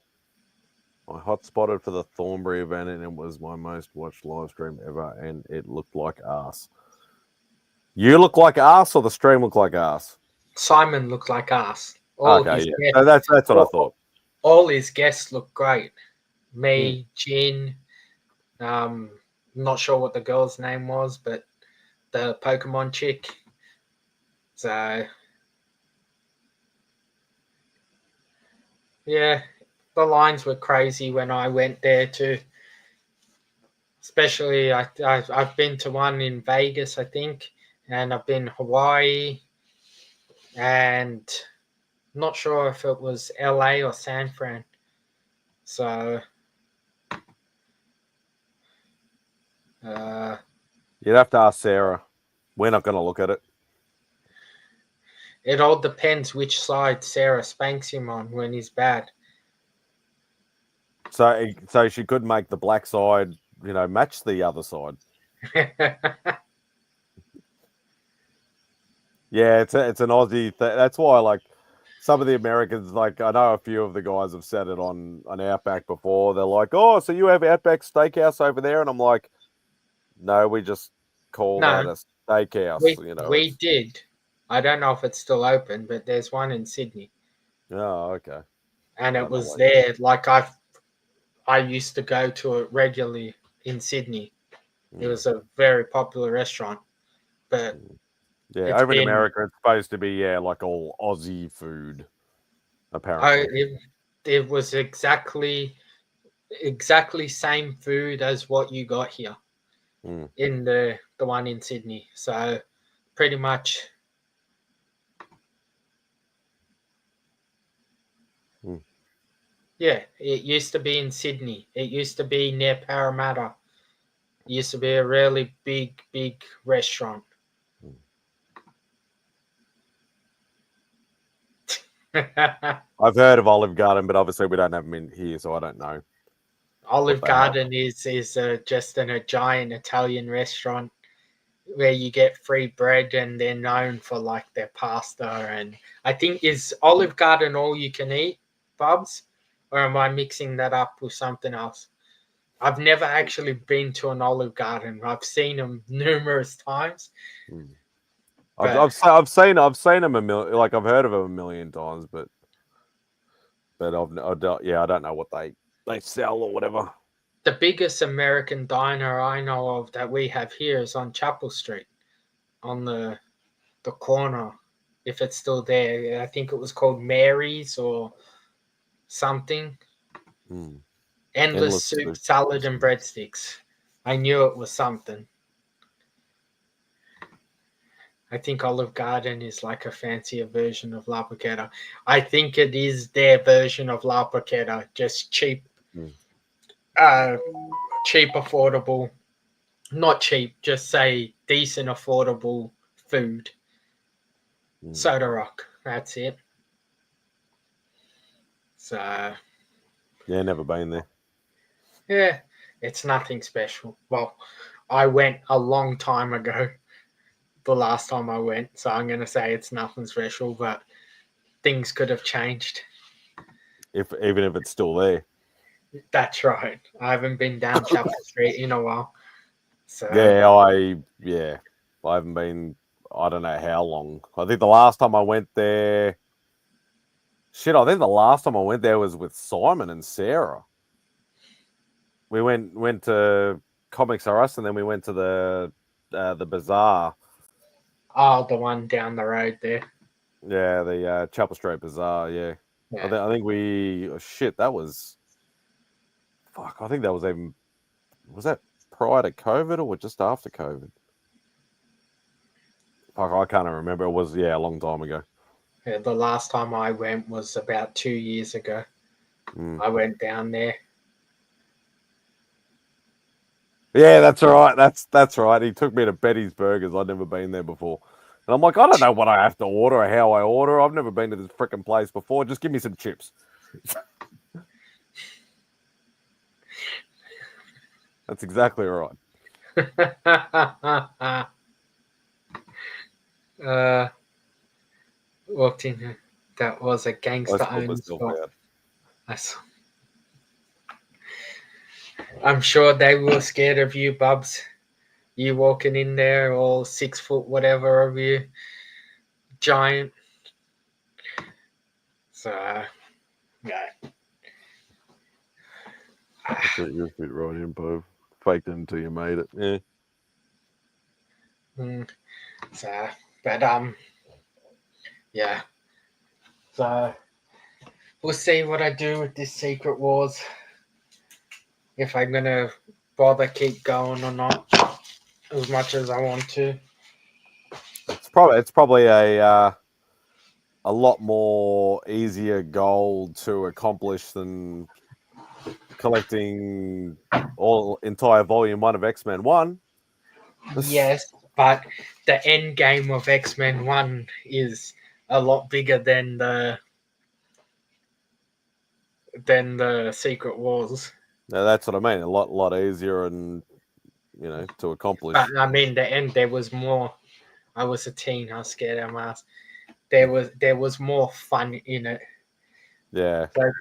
I hotspotted for the Thornbury event and it was my most watched live stream ever and it looked like ass. You look like ass or the stream looked like ass? Simon looked like ass. Guests, so that's what I thought. All his guests look great. Me, Jin, not sure what the girl's name was, but the Pokemon chick. So yeah, the lines were crazy when I went there too. Especially, I've been to one in Vegas, I think, and I've been Hawaii, and not sure if it was LA or San Fran. So You'd have to ask Sarah. We're not going to look at it. it all depends which side Sarah spanks him on when he's bad. So she could make the black side, match the other side. Yeah, it's an Aussie thing. That's why, like, some of the Americans, like, I know a few of the guys have said it on Outback before. They're like, "Oh, so you have Outback Steakhouse over there?" And I'm like, "No, we just call that No, a steakhouse." we did. I don't know if it's still open, but there's one in Sydney, Oh, okay. and I it don't know was why. there. Like I used to go to it regularly in Sydney. It was a very popular restaurant, but Yeah, it's over in been America, it's supposed to be like all Aussie food, I apparently. it was exactly same food as what you got here Mm. in the one in Sydney. So pretty much. Mm. Yeah, it used to be in Sydney. It used to be near Parramatta. It used to be a really big restaurant. I've heard of Olive Garden, but obviously we don't have them in here, so I don't know. Olive they have. Garden is just a giant Italian restaurant where you get free bread, and they're known for like their pasta. And I think, is Olive Garden all you can eat, Bubs? Or am I mixing that up with something else? I've never actually been to an Olive Garden. I've seen them numerous times. I've seen them a million. Like, I've heard of them a million times, but I don't know what they sell or whatever. The biggest American diner I know of that we have here is on Chapel Street, on the corner, if it's still there. I think it was called Mary's or something. Endless soup, salad, and breadsticks. I knew it was something. I think Olive Garden is like a fancier version of La Porchetta. I think it is their version of La Porchetta, just cheap, affordable. Not cheap, just say decent, affordable food. Soda Rock, that's it. So yeah, never been there. yeah, it's nothing special. Well, I went a long time ago, the last time I went, so I'm gonna say it's nothing special, but things could have changed. Even if it's still there. That's right. I haven't been down Chapel Street in a while. So I haven't been. I don't know how long. I think the last time I went there. Shit, I think the last time I went there was with Simon and Sarah. We went to Comics R Us, and then we went to the bazaar. Oh, the one down the road there. Yeah, the Chapel Street Bazaar. Yeah. I think we. That was. Fuck, I think that was even. Was that prior to COVID or just after COVID? Fuck, I can't remember. It was a long time ago. Yeah, the last time I went was about 2 years ago. I went down there. Yeah, that's right. That's right. He took me to Betty's Burgers. I'd never been there before. And I'm like, I don't know what I have to order or how I order. I've never been to this freaking place before. Just give me some chips. That's exactly right. Walked in. That was a gangster owned spot. I'm sure they were scared of you, Bubs. You walking in there, all 6 foot whatever of you, giant. So, yeah. You fit right in, Pove. Faked it until you made it. Yeah. So, but yeah. So we'll see what I do with this Secret Wars. If I'm gonna bother keep going or not, as much as I want to. It's probably a a lot more easier goal to accomplish than collecting all entire volume 1 of X-Men 1. Yes, but the end game of X-Men 1 is a lot bigger than the Secret Wars. Now that's what I mean. A lot easier and to accomplish. But I mean, the end there was more. I was a teen. I was scared of my ass. There was more fun in it. Yeah. So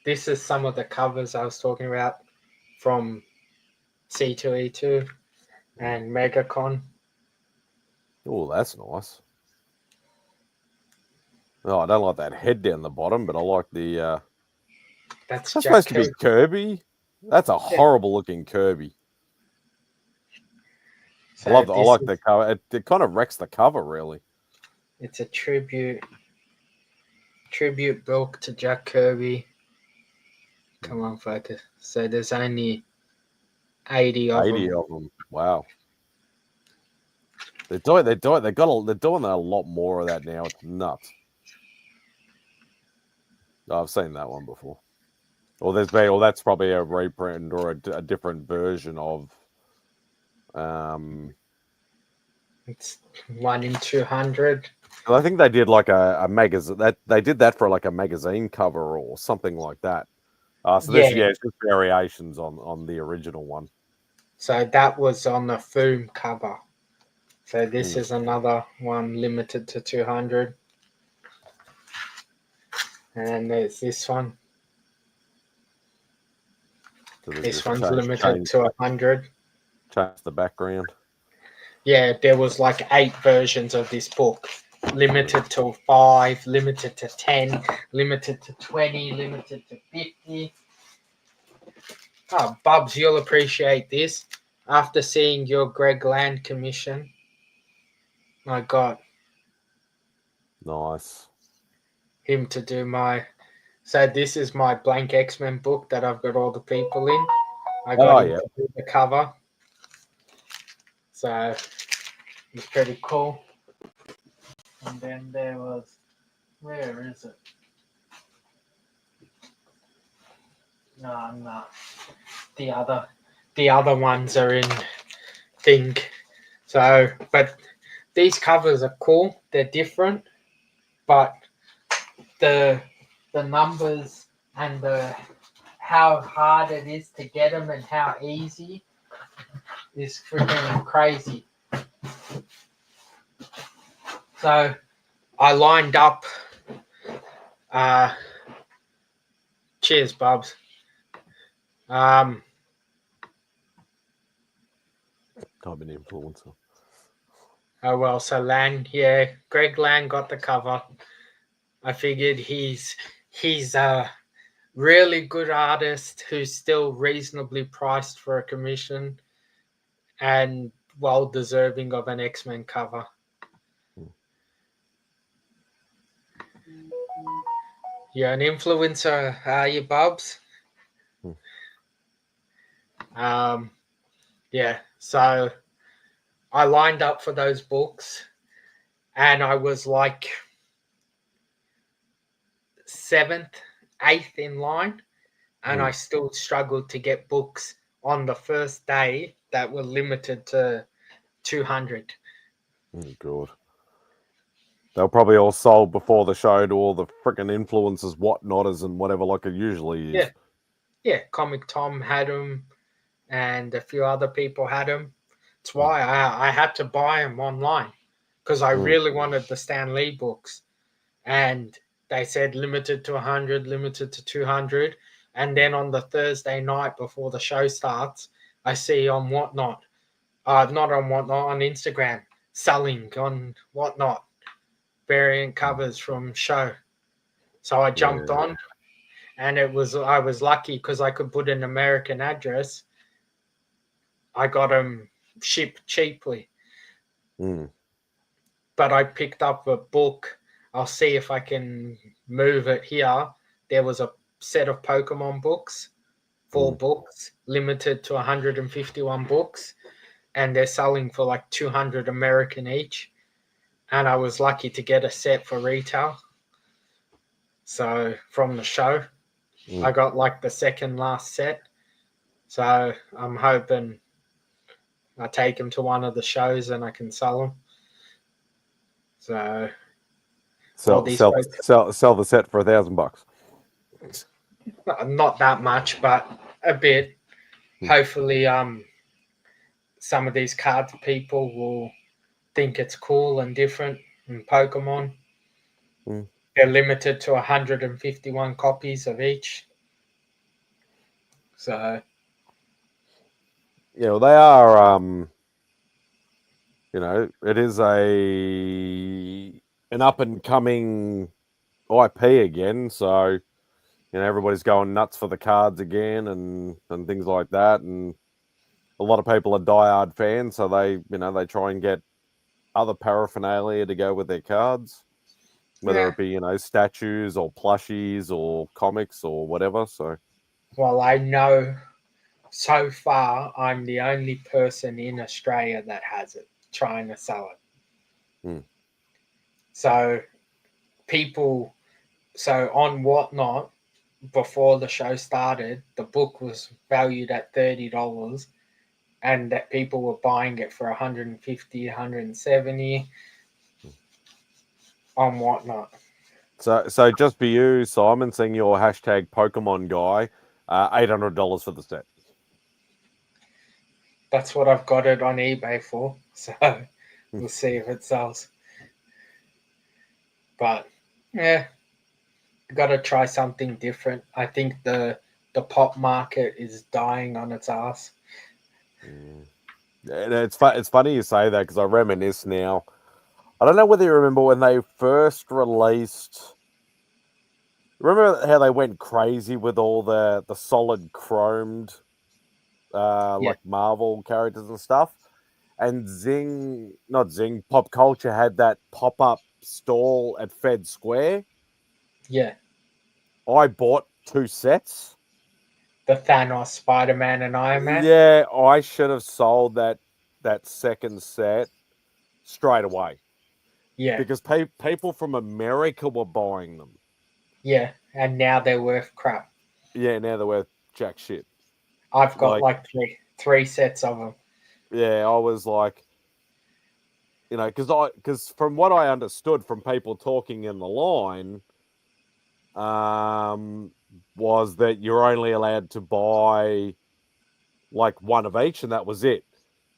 this is some of the covers I was talking about from C2E2 and MegaCon. Oh, that's nice. Oh, I don't like that head down the bottom, but I like the. That's That's Jack supposed to be Kirby. That's a horrible looking Kirby. So I like the cover. It kind of wrecks the cover, really. It's a tribute book to Jack Kirby. Come on, focus. So there's only 80 of 80 them. of them. Wow. They're doing a lot more of that now. It's nuts. Oh, I've seen that one before. Or that's probably a reprint or a different version of. It's 1 in 200. I think they did like a magazine. That they did that for like a magazine cover or something like that. So Yeah. it's just variations on the original one. So that was on the Foom cover. So this is another one limited to 200. And there's this one. So This one's limited to 100. Change the background. Yeah, there was like 8 versions of this book. Limited to 5, limited to 10, limited to 20, limited to 50. Oh, Bubs, you'll appreciate this. After seeing your Greg Land commission, I got Nice. him to do my. So this is my blank X-Men book that I've got all the people in. I got him to do the cover. So it's pretty cool. And then there was, where is it? No. The other ones are in thing. So, but these covers are cool. They're different, but the numbers and how hard it is to get them and how easy is freaking crazy. So I lined up. Cheers, Bubs. I'm an influencer. Oh well, so Greg Lang got the cover. I figured he's a really good artist who's still reasonably priced for a commission and well deserving of an X-Men cover. You're an influencer, are you, Bubs? Yeah, so I lined up for those books and I was like 7th, 8th in line, and I still struggled to get books on the first day that were limited to 200. Oh, God. They were probably all sold before the show to all the freaking influencers, whatnotters, and whatever, like it usually is. Yeah, Comic Tom had them, and a few other people had them. That's why I had to buy them online, because I really wanted the Stan Lee books. And they said limited to 100, limited to 200. And then on the Thursday night before the show starts, I see on Whatnot, not on Whatnot, on Instagram, selling on Whatnot variant covers from show. So I jumped on, and I was lucky because I could put an American address. I got them shipped cheaply. But I picked up a book. I'll see if I can move it here. There was a set of Pokemon books, 4 books, limited to 151 books, and they're selling for like 200 American each. And I was lucky to get a set for retail. So from the show, I got like the second last set. So I'm hoping I take them to one of the shows and I can sell them. So all these Sell the set for $1,000. not that much, but a bit. Hopefully, some of these cards people will think it's cool and different in Pokemon. They're limited to 151 copies of each. So yeah, well, they are. It is an up and coming IP again, so everybody's going nuts for the cards again and things like that, and a lot of people are diehard fans, so they try and get other paraphernalia to go with their cards, whether it be statues or plushies or comics or whatever. So, well, I know so far I'm the only person in Australia that has it, trying to sell it. So on Whatnot, before the show started, the book was valued at $30, and that people were buying it for 150, 170 on Whatnot. So just for you, Simon, seeing your hashtag Pokemon guy, $800 for the set. That's what I've got it on eBay for. So we'll see if it sells. But yeah, got to try something different. I think the pop market is dying on its ass. It's funny you say that because I reminisce now. I don't know whether you remember when they first released. Remember how they went crazy with all the solid chromed, like Marvel characters and stuff, and Pop Culture had that pop up stall at Fed Square. Yeah. I bought 2 sets. The Thanos, Spider-Man, and Iron Man. Yeah, I should have sold that second set straight away. Yeah. Because people from America were buying them. Yeah, and now they're worth crap. Yeah, now they're worth jack shit. I've got like three sets of them. Yeah, I was like, because from what I understood from people talking in the line, was that you're only allowed to buy like one of each, and that was it.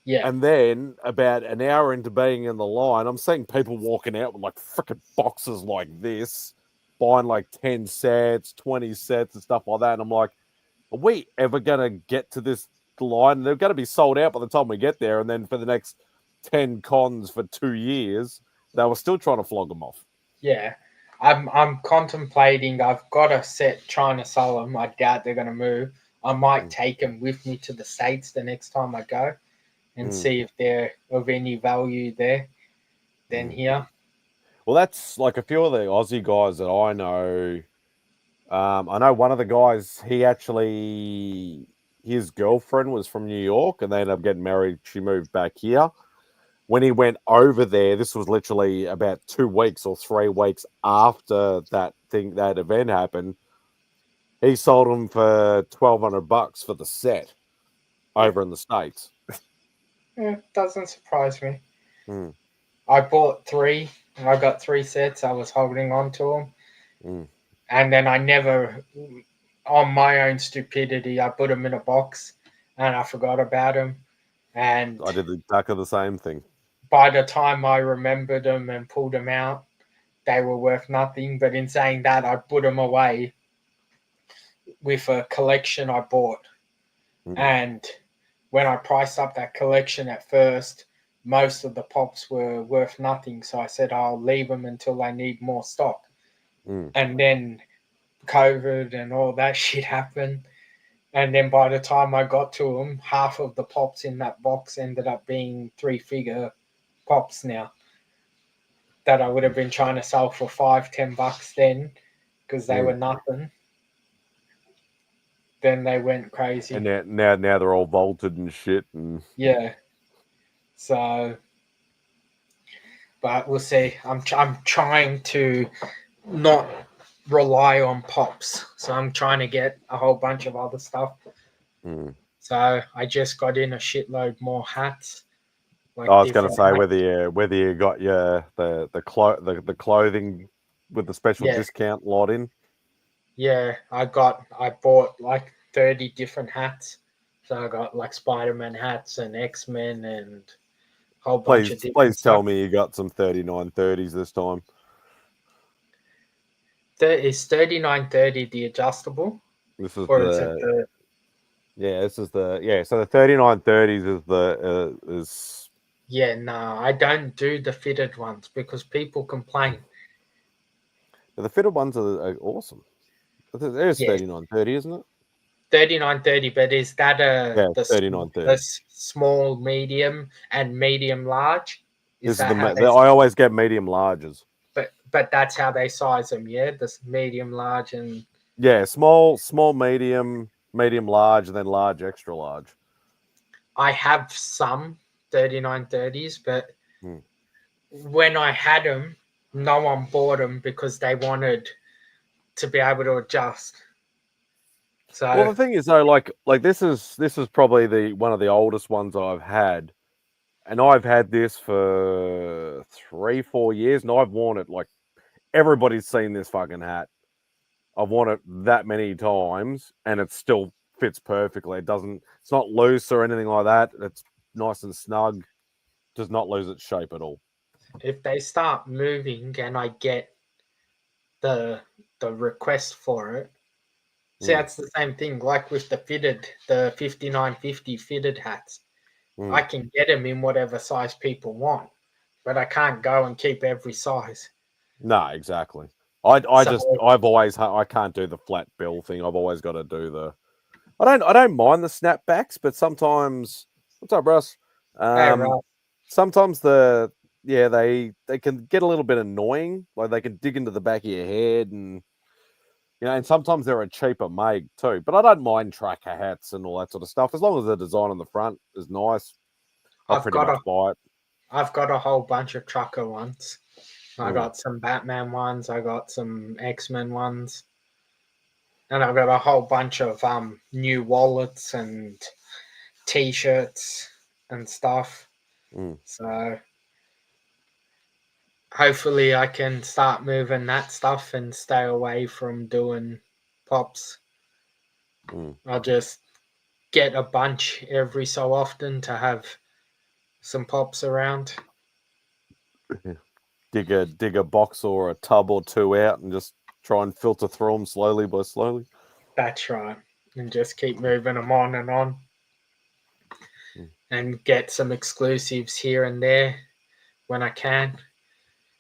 Yeah. And then about an hour into being in the line, I'm seeing people walking out with like freaking boxes like this, buying like 10 sets, 20 sets and stuff like that. And I'm like, are we ever going to get to this line? They're going to be sold out by the time we get there. And then for the next 10 cons for 2 years, they were still trying to flog them off. Yeah. I'm contemplating. I've got a set trying to sell them. I doubt they're going to move. I might take them with me to the States the next time I go and see if they're of any value there than here. Well, that's like a few of the Aussie guys that I know. I know one of the guys, his girlfriend was from New York and they ended up getting married. She moved back here. When he went over there, this was literally about 2 weeks or 3 weeks after that event happened. He sold them for $1,200 for the set over in the States. Doesn't surprise me. I bought 3. I got 3 sets. I was holding on to them. And then I never, on my own stupidity, I put them in a box and I forgot about them. And I did exactly the same thing. By the time I remembered them and pulled them out, they were worth nothing. But in saying that, I put them away with a collection I bought. And when I priced up that collection at first, most of the pops were worth nothing. So I said, I'll leave them until I need more stock. And then COVID and all that shit happened. And then by the time I got to them, half of the pops in that box ended up being 3-figure pops now that I would have been trying to sell for $5-10 then because they were nothing. Then they went crazy. And now they're all vaulted and shit. And yeah. So, but we'll see. I'm trying to not rely on pops. So I'm trying to get a whole bunch of other stuff. Mm. So I just got in a shitload more hats. Like I was going to different say hats. whether you got your the clothing with the special Yeah. discount lot in. Yeah, I bought like 30 different hats. So I got like Spider-Man hats and X-Men and a whole bunch of different Please tell stuff. me you got some 3930s this time. Is 3930 the adjustable? This is Or is it the this is so the 3930s is is Yeah, no, I don't do the fitted ones because people complain. the fitted ones are awesome. There's Yeah, 3930, isn't it? 3930, but is that Yeah, 3930. small, medium, and medium large? Is This is that how they? I always get medium larges. But that's how they size them, yeah. This medium, large, and Yeah, small, medium large, and then large, extra large. I have some 3930s, but Hmm. when I had them, no one bought them because they wanted to be able to adjust. Well, So the thing is though, like this is probably the one of the oldest ones I've had, and I've had this for 3-4 years, and I've worn it like everybody's seen this fucking hat. I've worn it that many times, and it still fits perfectly. It's not loose or anything like that. It's nice and snug. Does not lose its shape at all. if they start moving and I get the request for it, see, Mm, that's the same thing. Like with the 5950 fitted hats, I mm. can get them in whatever size people want, but I can't go and keep every size. No, exactly. So I can't do the flat bill thing. I've always got to do the. I don't mind the snapbacks, but sometimes. What's up, Russ? hey, right, Sometimes they can get a little bit annoying. Like they can dig into the back of your head, and and sometimes they're a cheaper make too. But I don't mind tracker hats and all that sort of stuff as long as the design on the front is nice. I'll I've pretty got much a buy it. I've got a whole bunch of trucker ones. I Mm, got some Batman ones. I got some X-Men ones, and I've got a whole bunch of new wallets and T-shirts and stuff. mm, So hopefully I can start moving that stuff and stay away from doing pops. mm. I'll just get a bunch every so often to have some pops around. Dig a box or a tub or two out and just try and filter through them slowly by slowly. That's right. And just keep moving them on Mm, and get some exclusives here and there when I can.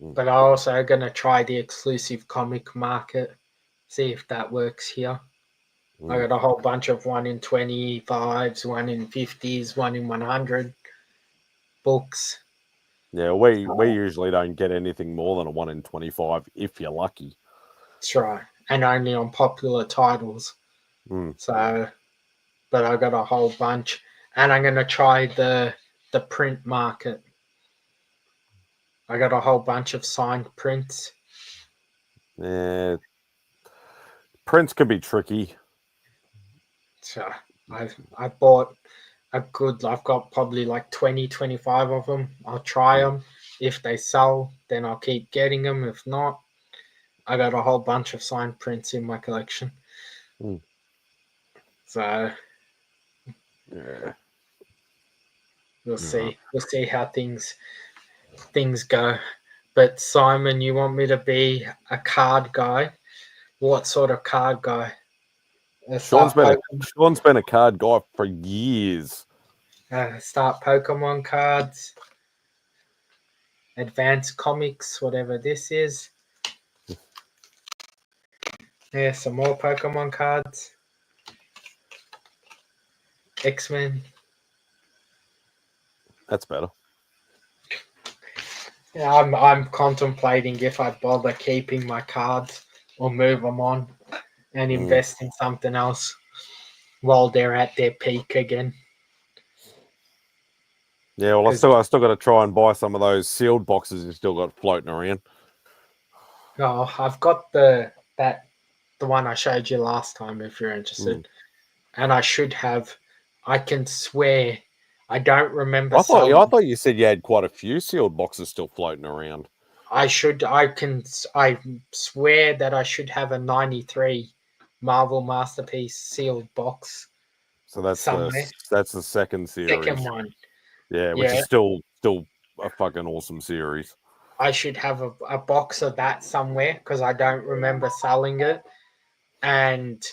mm, But I'm also going to try the exclusive comic market, see if that works here. I mm. got a whole bunch of 1 in 25s, 1 in 50s, 1 in 100 books. Yeah, we usually don't get anything more than a 1 in 25 if you're lucky. That's right. And only on popular titles. Mm. So, but I got a whole bunch. And I'm going to try the print market. I got a whole bunch of signed prints. Yeah, prints can be tricky. So I bought I've got probably like 20, 25 of them. I'll try them. If they sell, then I'll keep getting them. If not, I got a whole bunch of signed prints in my collection. Mm. So Yeah. we'll No. see. We'll see how things go. But Simon, you want me to be a card guy? What sort of card guy? Sean's been a card guy for years. Start Pokemon cards, advanced comics, whatever this is. Yeah, some more Pokemon cards. X-Men. That's better. Yeah, I'm contemplating if I bother keeping my cards or move them on and Mm. invest in something else while they're at their peak again. Yeah, well, I still got to try and buy some of those sealed boxes you still got floating around. I've got that the one I showed you last time, if you're interested. And I should have. I can swear, I don't remember. I thought you said you had quite a few sealed boxes still floating around. I swear that I should have a 93 Marvel Masterpiece sealed box. So that's somewhere. that's the second series. Second one. Yeah, which is still a fucking awesome series. I should have a box of that somewhere because I don't remember selling it. And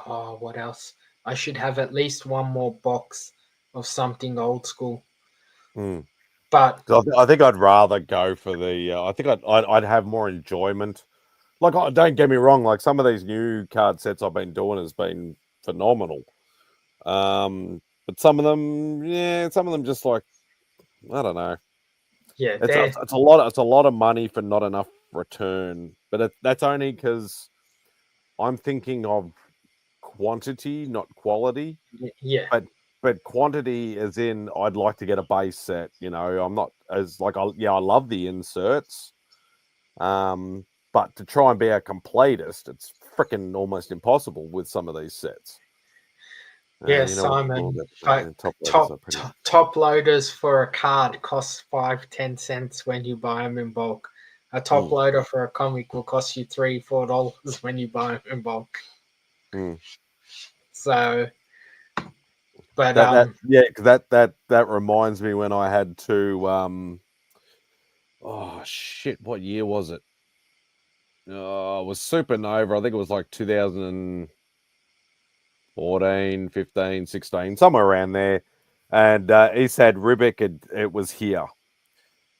what else? I should have at least one more box of something old school. But I think I'd rather go for the. I think I'd have more enjoyment. Like, don't get me wrong. Like, some of these new card sets I've been doing has been phenomenal. But some of them just like, I don't know. Yeah, it's a lot. It's a lot of money for not enough return. But that's only because I'm thinking of quantity, not quality. Yeah. But quantity is in. I'd like to get a base set. You know, I'm not as like. I love the inserts. But to try and be a completist, it's freaking almost impossible with some of these sets. Yeah, Simon. Top loaders for a card cost 5-10 cents when you buy them in bulk. A top loader for a comic will cost you $3-4 when you buy them in bulk. So, but that reminds me when I had to oh shit, what year was it? It was Supernova. I think it was like 2014, 15, 16, somewhere around there. And he said Ribic it was here.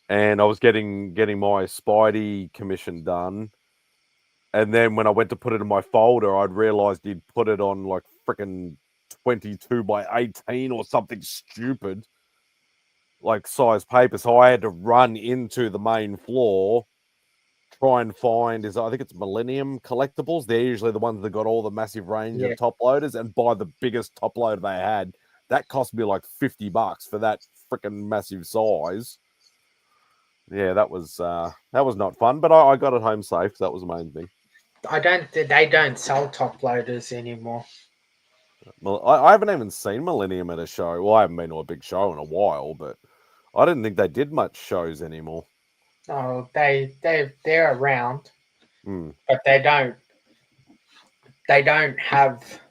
And I was getting my Spidey commission done. And then when I went to put it in my folder, I'd realized he'd put it on like freaking 22 by 18 or something stupid, like size paper. So I had to run into the main floor, try and find I think it's Millennium Collectibles. They're usually the ones that got all the massive range of top loaders, and buy the biggest top loader they had. That cost me like $50 for that freaking massive size. Yeah, that was not fun, but I got it home safe. So that was the main thing. They don't sell top loaders anymore. I haven't even seen Millennium at a show. Well, I haven't been to a big show in a while, but I didn't think they did much shows anymore. Oh, they're around, but they don't have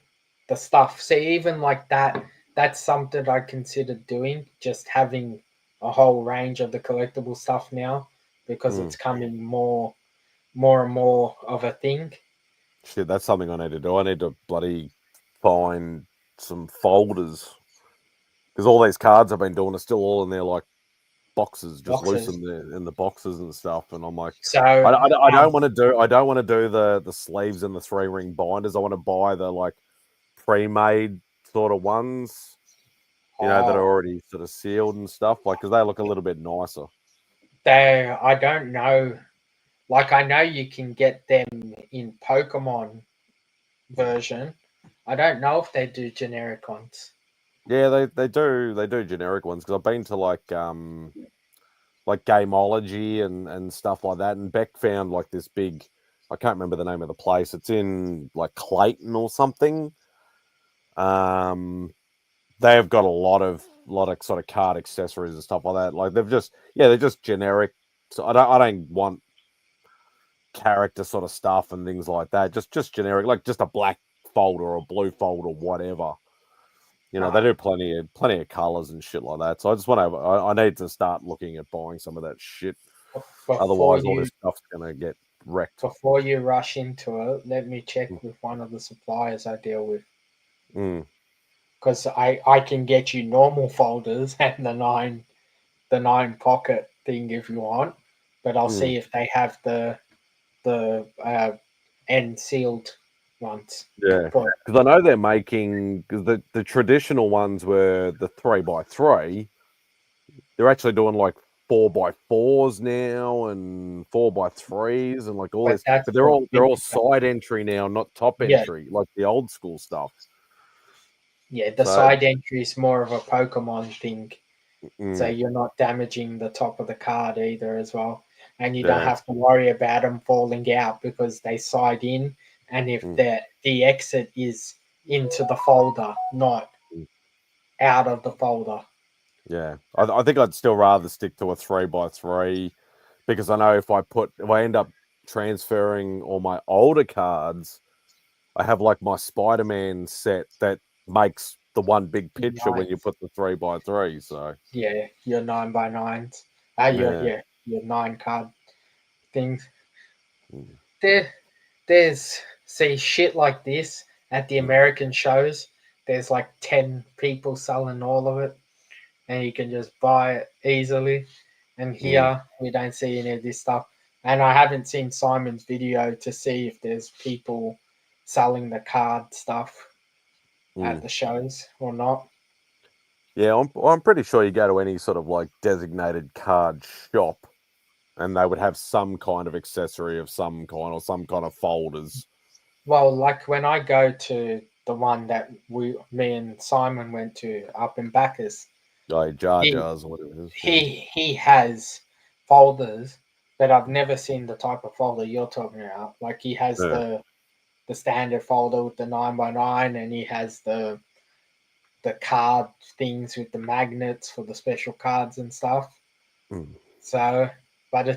the stuff. See, even like that, that's something I consider doing. Just having a whole range of the collectible stuff now, because it's coming more and more of a thing. Shit, that's something I need to do. I need to bloody find some folders, because all these cards I've been doing are still all in their like boxes, just loose in the boxes and stuff. And I'm like, so I don't want to do the sleeves and the 3-ring binders. I want to buy the like pre-made sort of ones, that are already sort of sealed and stuff, like, because they look a little bit nicer. I don't know. Like, I know you can get them in Pokemon version. I don't know if they do generic ones. Yeah, they do generic ones, because I've been to like Gameology and stuff like that, and Beck found like this big, I can't remember the name of the place. It's in like Clayton or something. They've got a lot of sort of card accessories and stuff like that. Like they're just generic. So I don't want character sort of stuff and things like that. Just generic, like just a black folder or a blue folder, whatever. They do plenty of colors and shit like that. So I just want to. I need to start looking at buying some of that shit. Otherwise, all this stuff's gonna get wrecked. Before you rush into it, let me check with one of the suppliers I deal with. Because I can get you normal folders and the nine pocket thing if you want, but I'll see if they have the end sealed ones. Yeah, because I know they're making, because the traditional ones were the 3x3. They're actually doing like 4x4s now and 4x3s and like all this. But they're all side entry now, not top entry, like the old school stuff. Yeah, the side entry is more of a Pokemon thing. So you're not damaging the top of the card either as well. and you don't have to worry about them falling out because they side in, and if the exit is into the folder, not out of the folder. Yeah, I think I'd still rather stick to a 3x3 because I know if I end up transferring all my older cards, I have like my Spider-Man set that makes the one big picture when you put the 3x3. So yeah, your 9x9s, your 9 card things. There's see shit like this at the American shows. There's like 10 people selling all of it, and you can just buy it easily. And here we don't see any of this stuff. And I haven't seen Simon's video to see if there's people selling the card stuff at the shows or not. Yeah, I'm pretty sure you go to any sort of like designated card shop, and they would have some kind of accessory of some kind or some kind of folders. Well, like when I go to the one that me and Simon went to up in Bacchus, Like Jar Jars or whatever it is. he has folders, but I've never seen the type of folder you're talking about. Like he has the standard folder with the 9x9, and he has the card things with the magnets for the special cards and stuff. So, but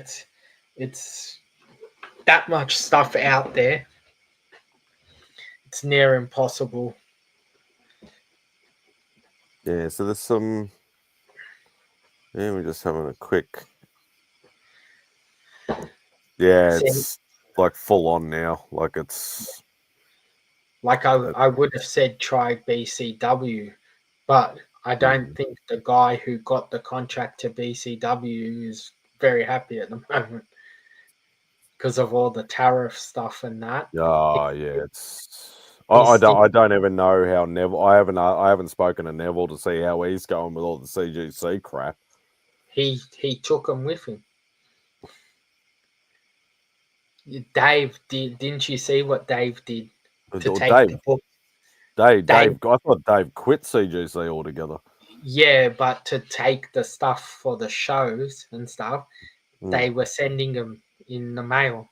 it's that much stuff out there. It's near impossible. Yeah, so there's some. Yeah, we're just having a quick. Yeah, it's like full on now. Like it's. Like I would have said try BCW, but I don't think the guy who got the contract to BCW is very happy at the moment because of all the tariff stuff and that. Oh yeah, it's. I don't even know how Neville. I haven't spoken to Neville to see how he's going with all the CGC crap. He took them with him. Dave didn't you see what Dave did to take the book? Dave, I thought Dave quit CGC altogether. Yeah, but to take the stuff for the shows and stuff, they were sending them in the mail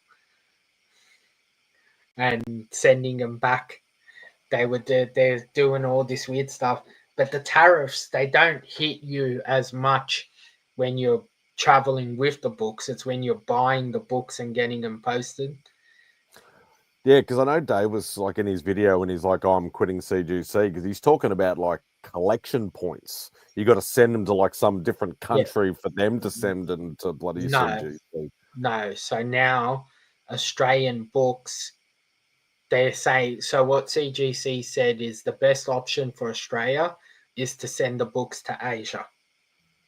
and sending them back. They're doing all this weird stuff, but the tariffs, they don't hit you as much when you're traveling with the books. It's when you're buying the books and getting them posted. Yeah, because I know Dave was like in his video when he's like, oh, I'm quitting CGC, because he's talking about like collection points. You got to send them to like some different country for them to send them to bloody CGC. No, so now Australian books, they say, so what CGC said is the best option for Australia is to send the books to Asia,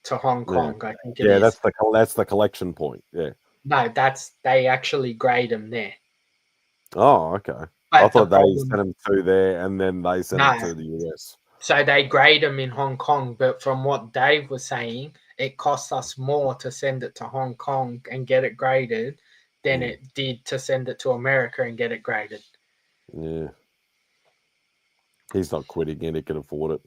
to Hong Kong, I think it is. That's the collection point. Yeah. No, they actually grade them there. Oh, okay. But I thought they sent them to there and then they sent them to the US. So they grade them in Hong Kong, but from what Dave was saying, it costs us more to send it to Hong Kong and get it graded than it did to send it to America and get it graded. Yeah. He's not quitting it, he can afford it.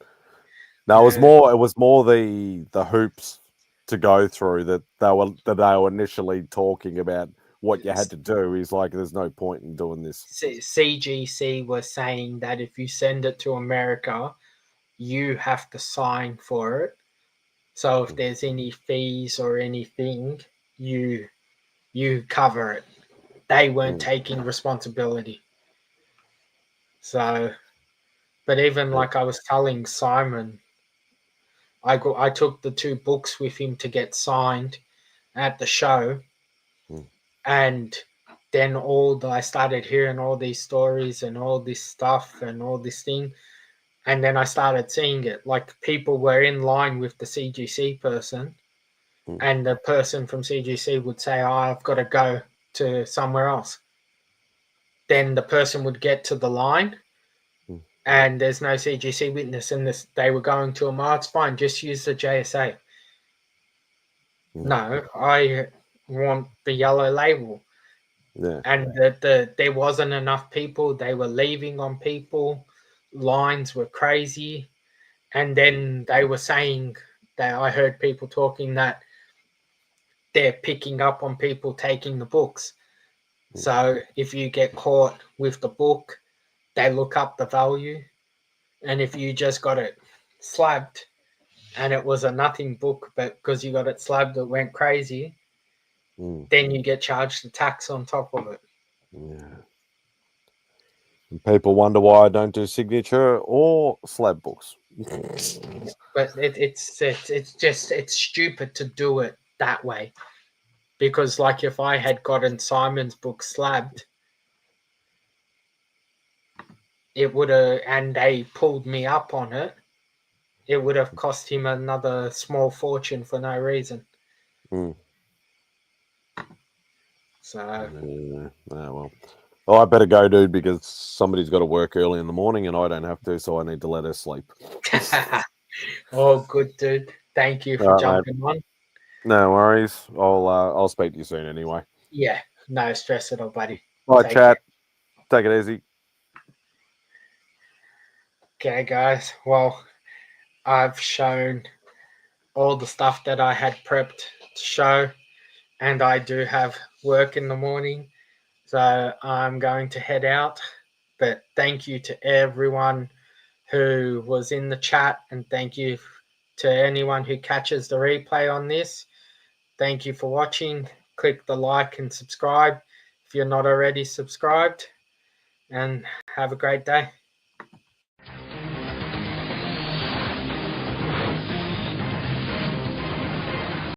No, it was more the hoops to go through that they were initially talking about what you had to do. He's like, there's no point in doing this. CGC was saying that if you send it to America, you have to sign for it. So if there's any fees or anything, you cover it. They weren't taking responsibility. So, but even like I was telling Simon, I took the 2 books with him to get signed at the show, and then I started hearing all these stories and all this stuff and all this thing, and then I started seeing it. Like people were in line with the CGC person, and the person from CGC would say, "Oh, I've got to go to somewhere else." Then the person would get to the line, and there's no CGC witness, and they were going to him, "Oh, it's fine, just use the JSA." No, I want the yellow label. And there wasn't enough people. They were leaving on people. Lines were crazy. And then they were saying that I heard people talking that they're picking up on people taking the books. So if you get caught with the book, they look up the value. And if you just got it slabbed and it was a nothing book, but because you got it slabbed, it went crazy, then you get charged the tax on top of it. Yeah. And people wonder why I don't do signature or slab books. But it's stupid to do it that way. Because like if I had gotten Simon's book slabbed, it would have, and they pulled me up on it, it would have cost him another small fortune for no reason. So Yeah. Well, I better go, dude, because somebody's got to work early in the morning and I don't have to, so I need to let her sleep. oh, good dude. Thank you for All right, jumping on. No worries. I'll speak to you soon anyway. Yeah, no stress at all, buddy. All right, Take chat. Take it easy. Okay, guys. Well, I've shown all the stuff that I had prepped to show, and I do have work in the morning, so I'm going to head out. But thank you to everyone who was in the chat, and thank you to anyone who catches the replay on this. Thank you for watching. Click the like and subscribe if you're not already subscribed, and have a great day.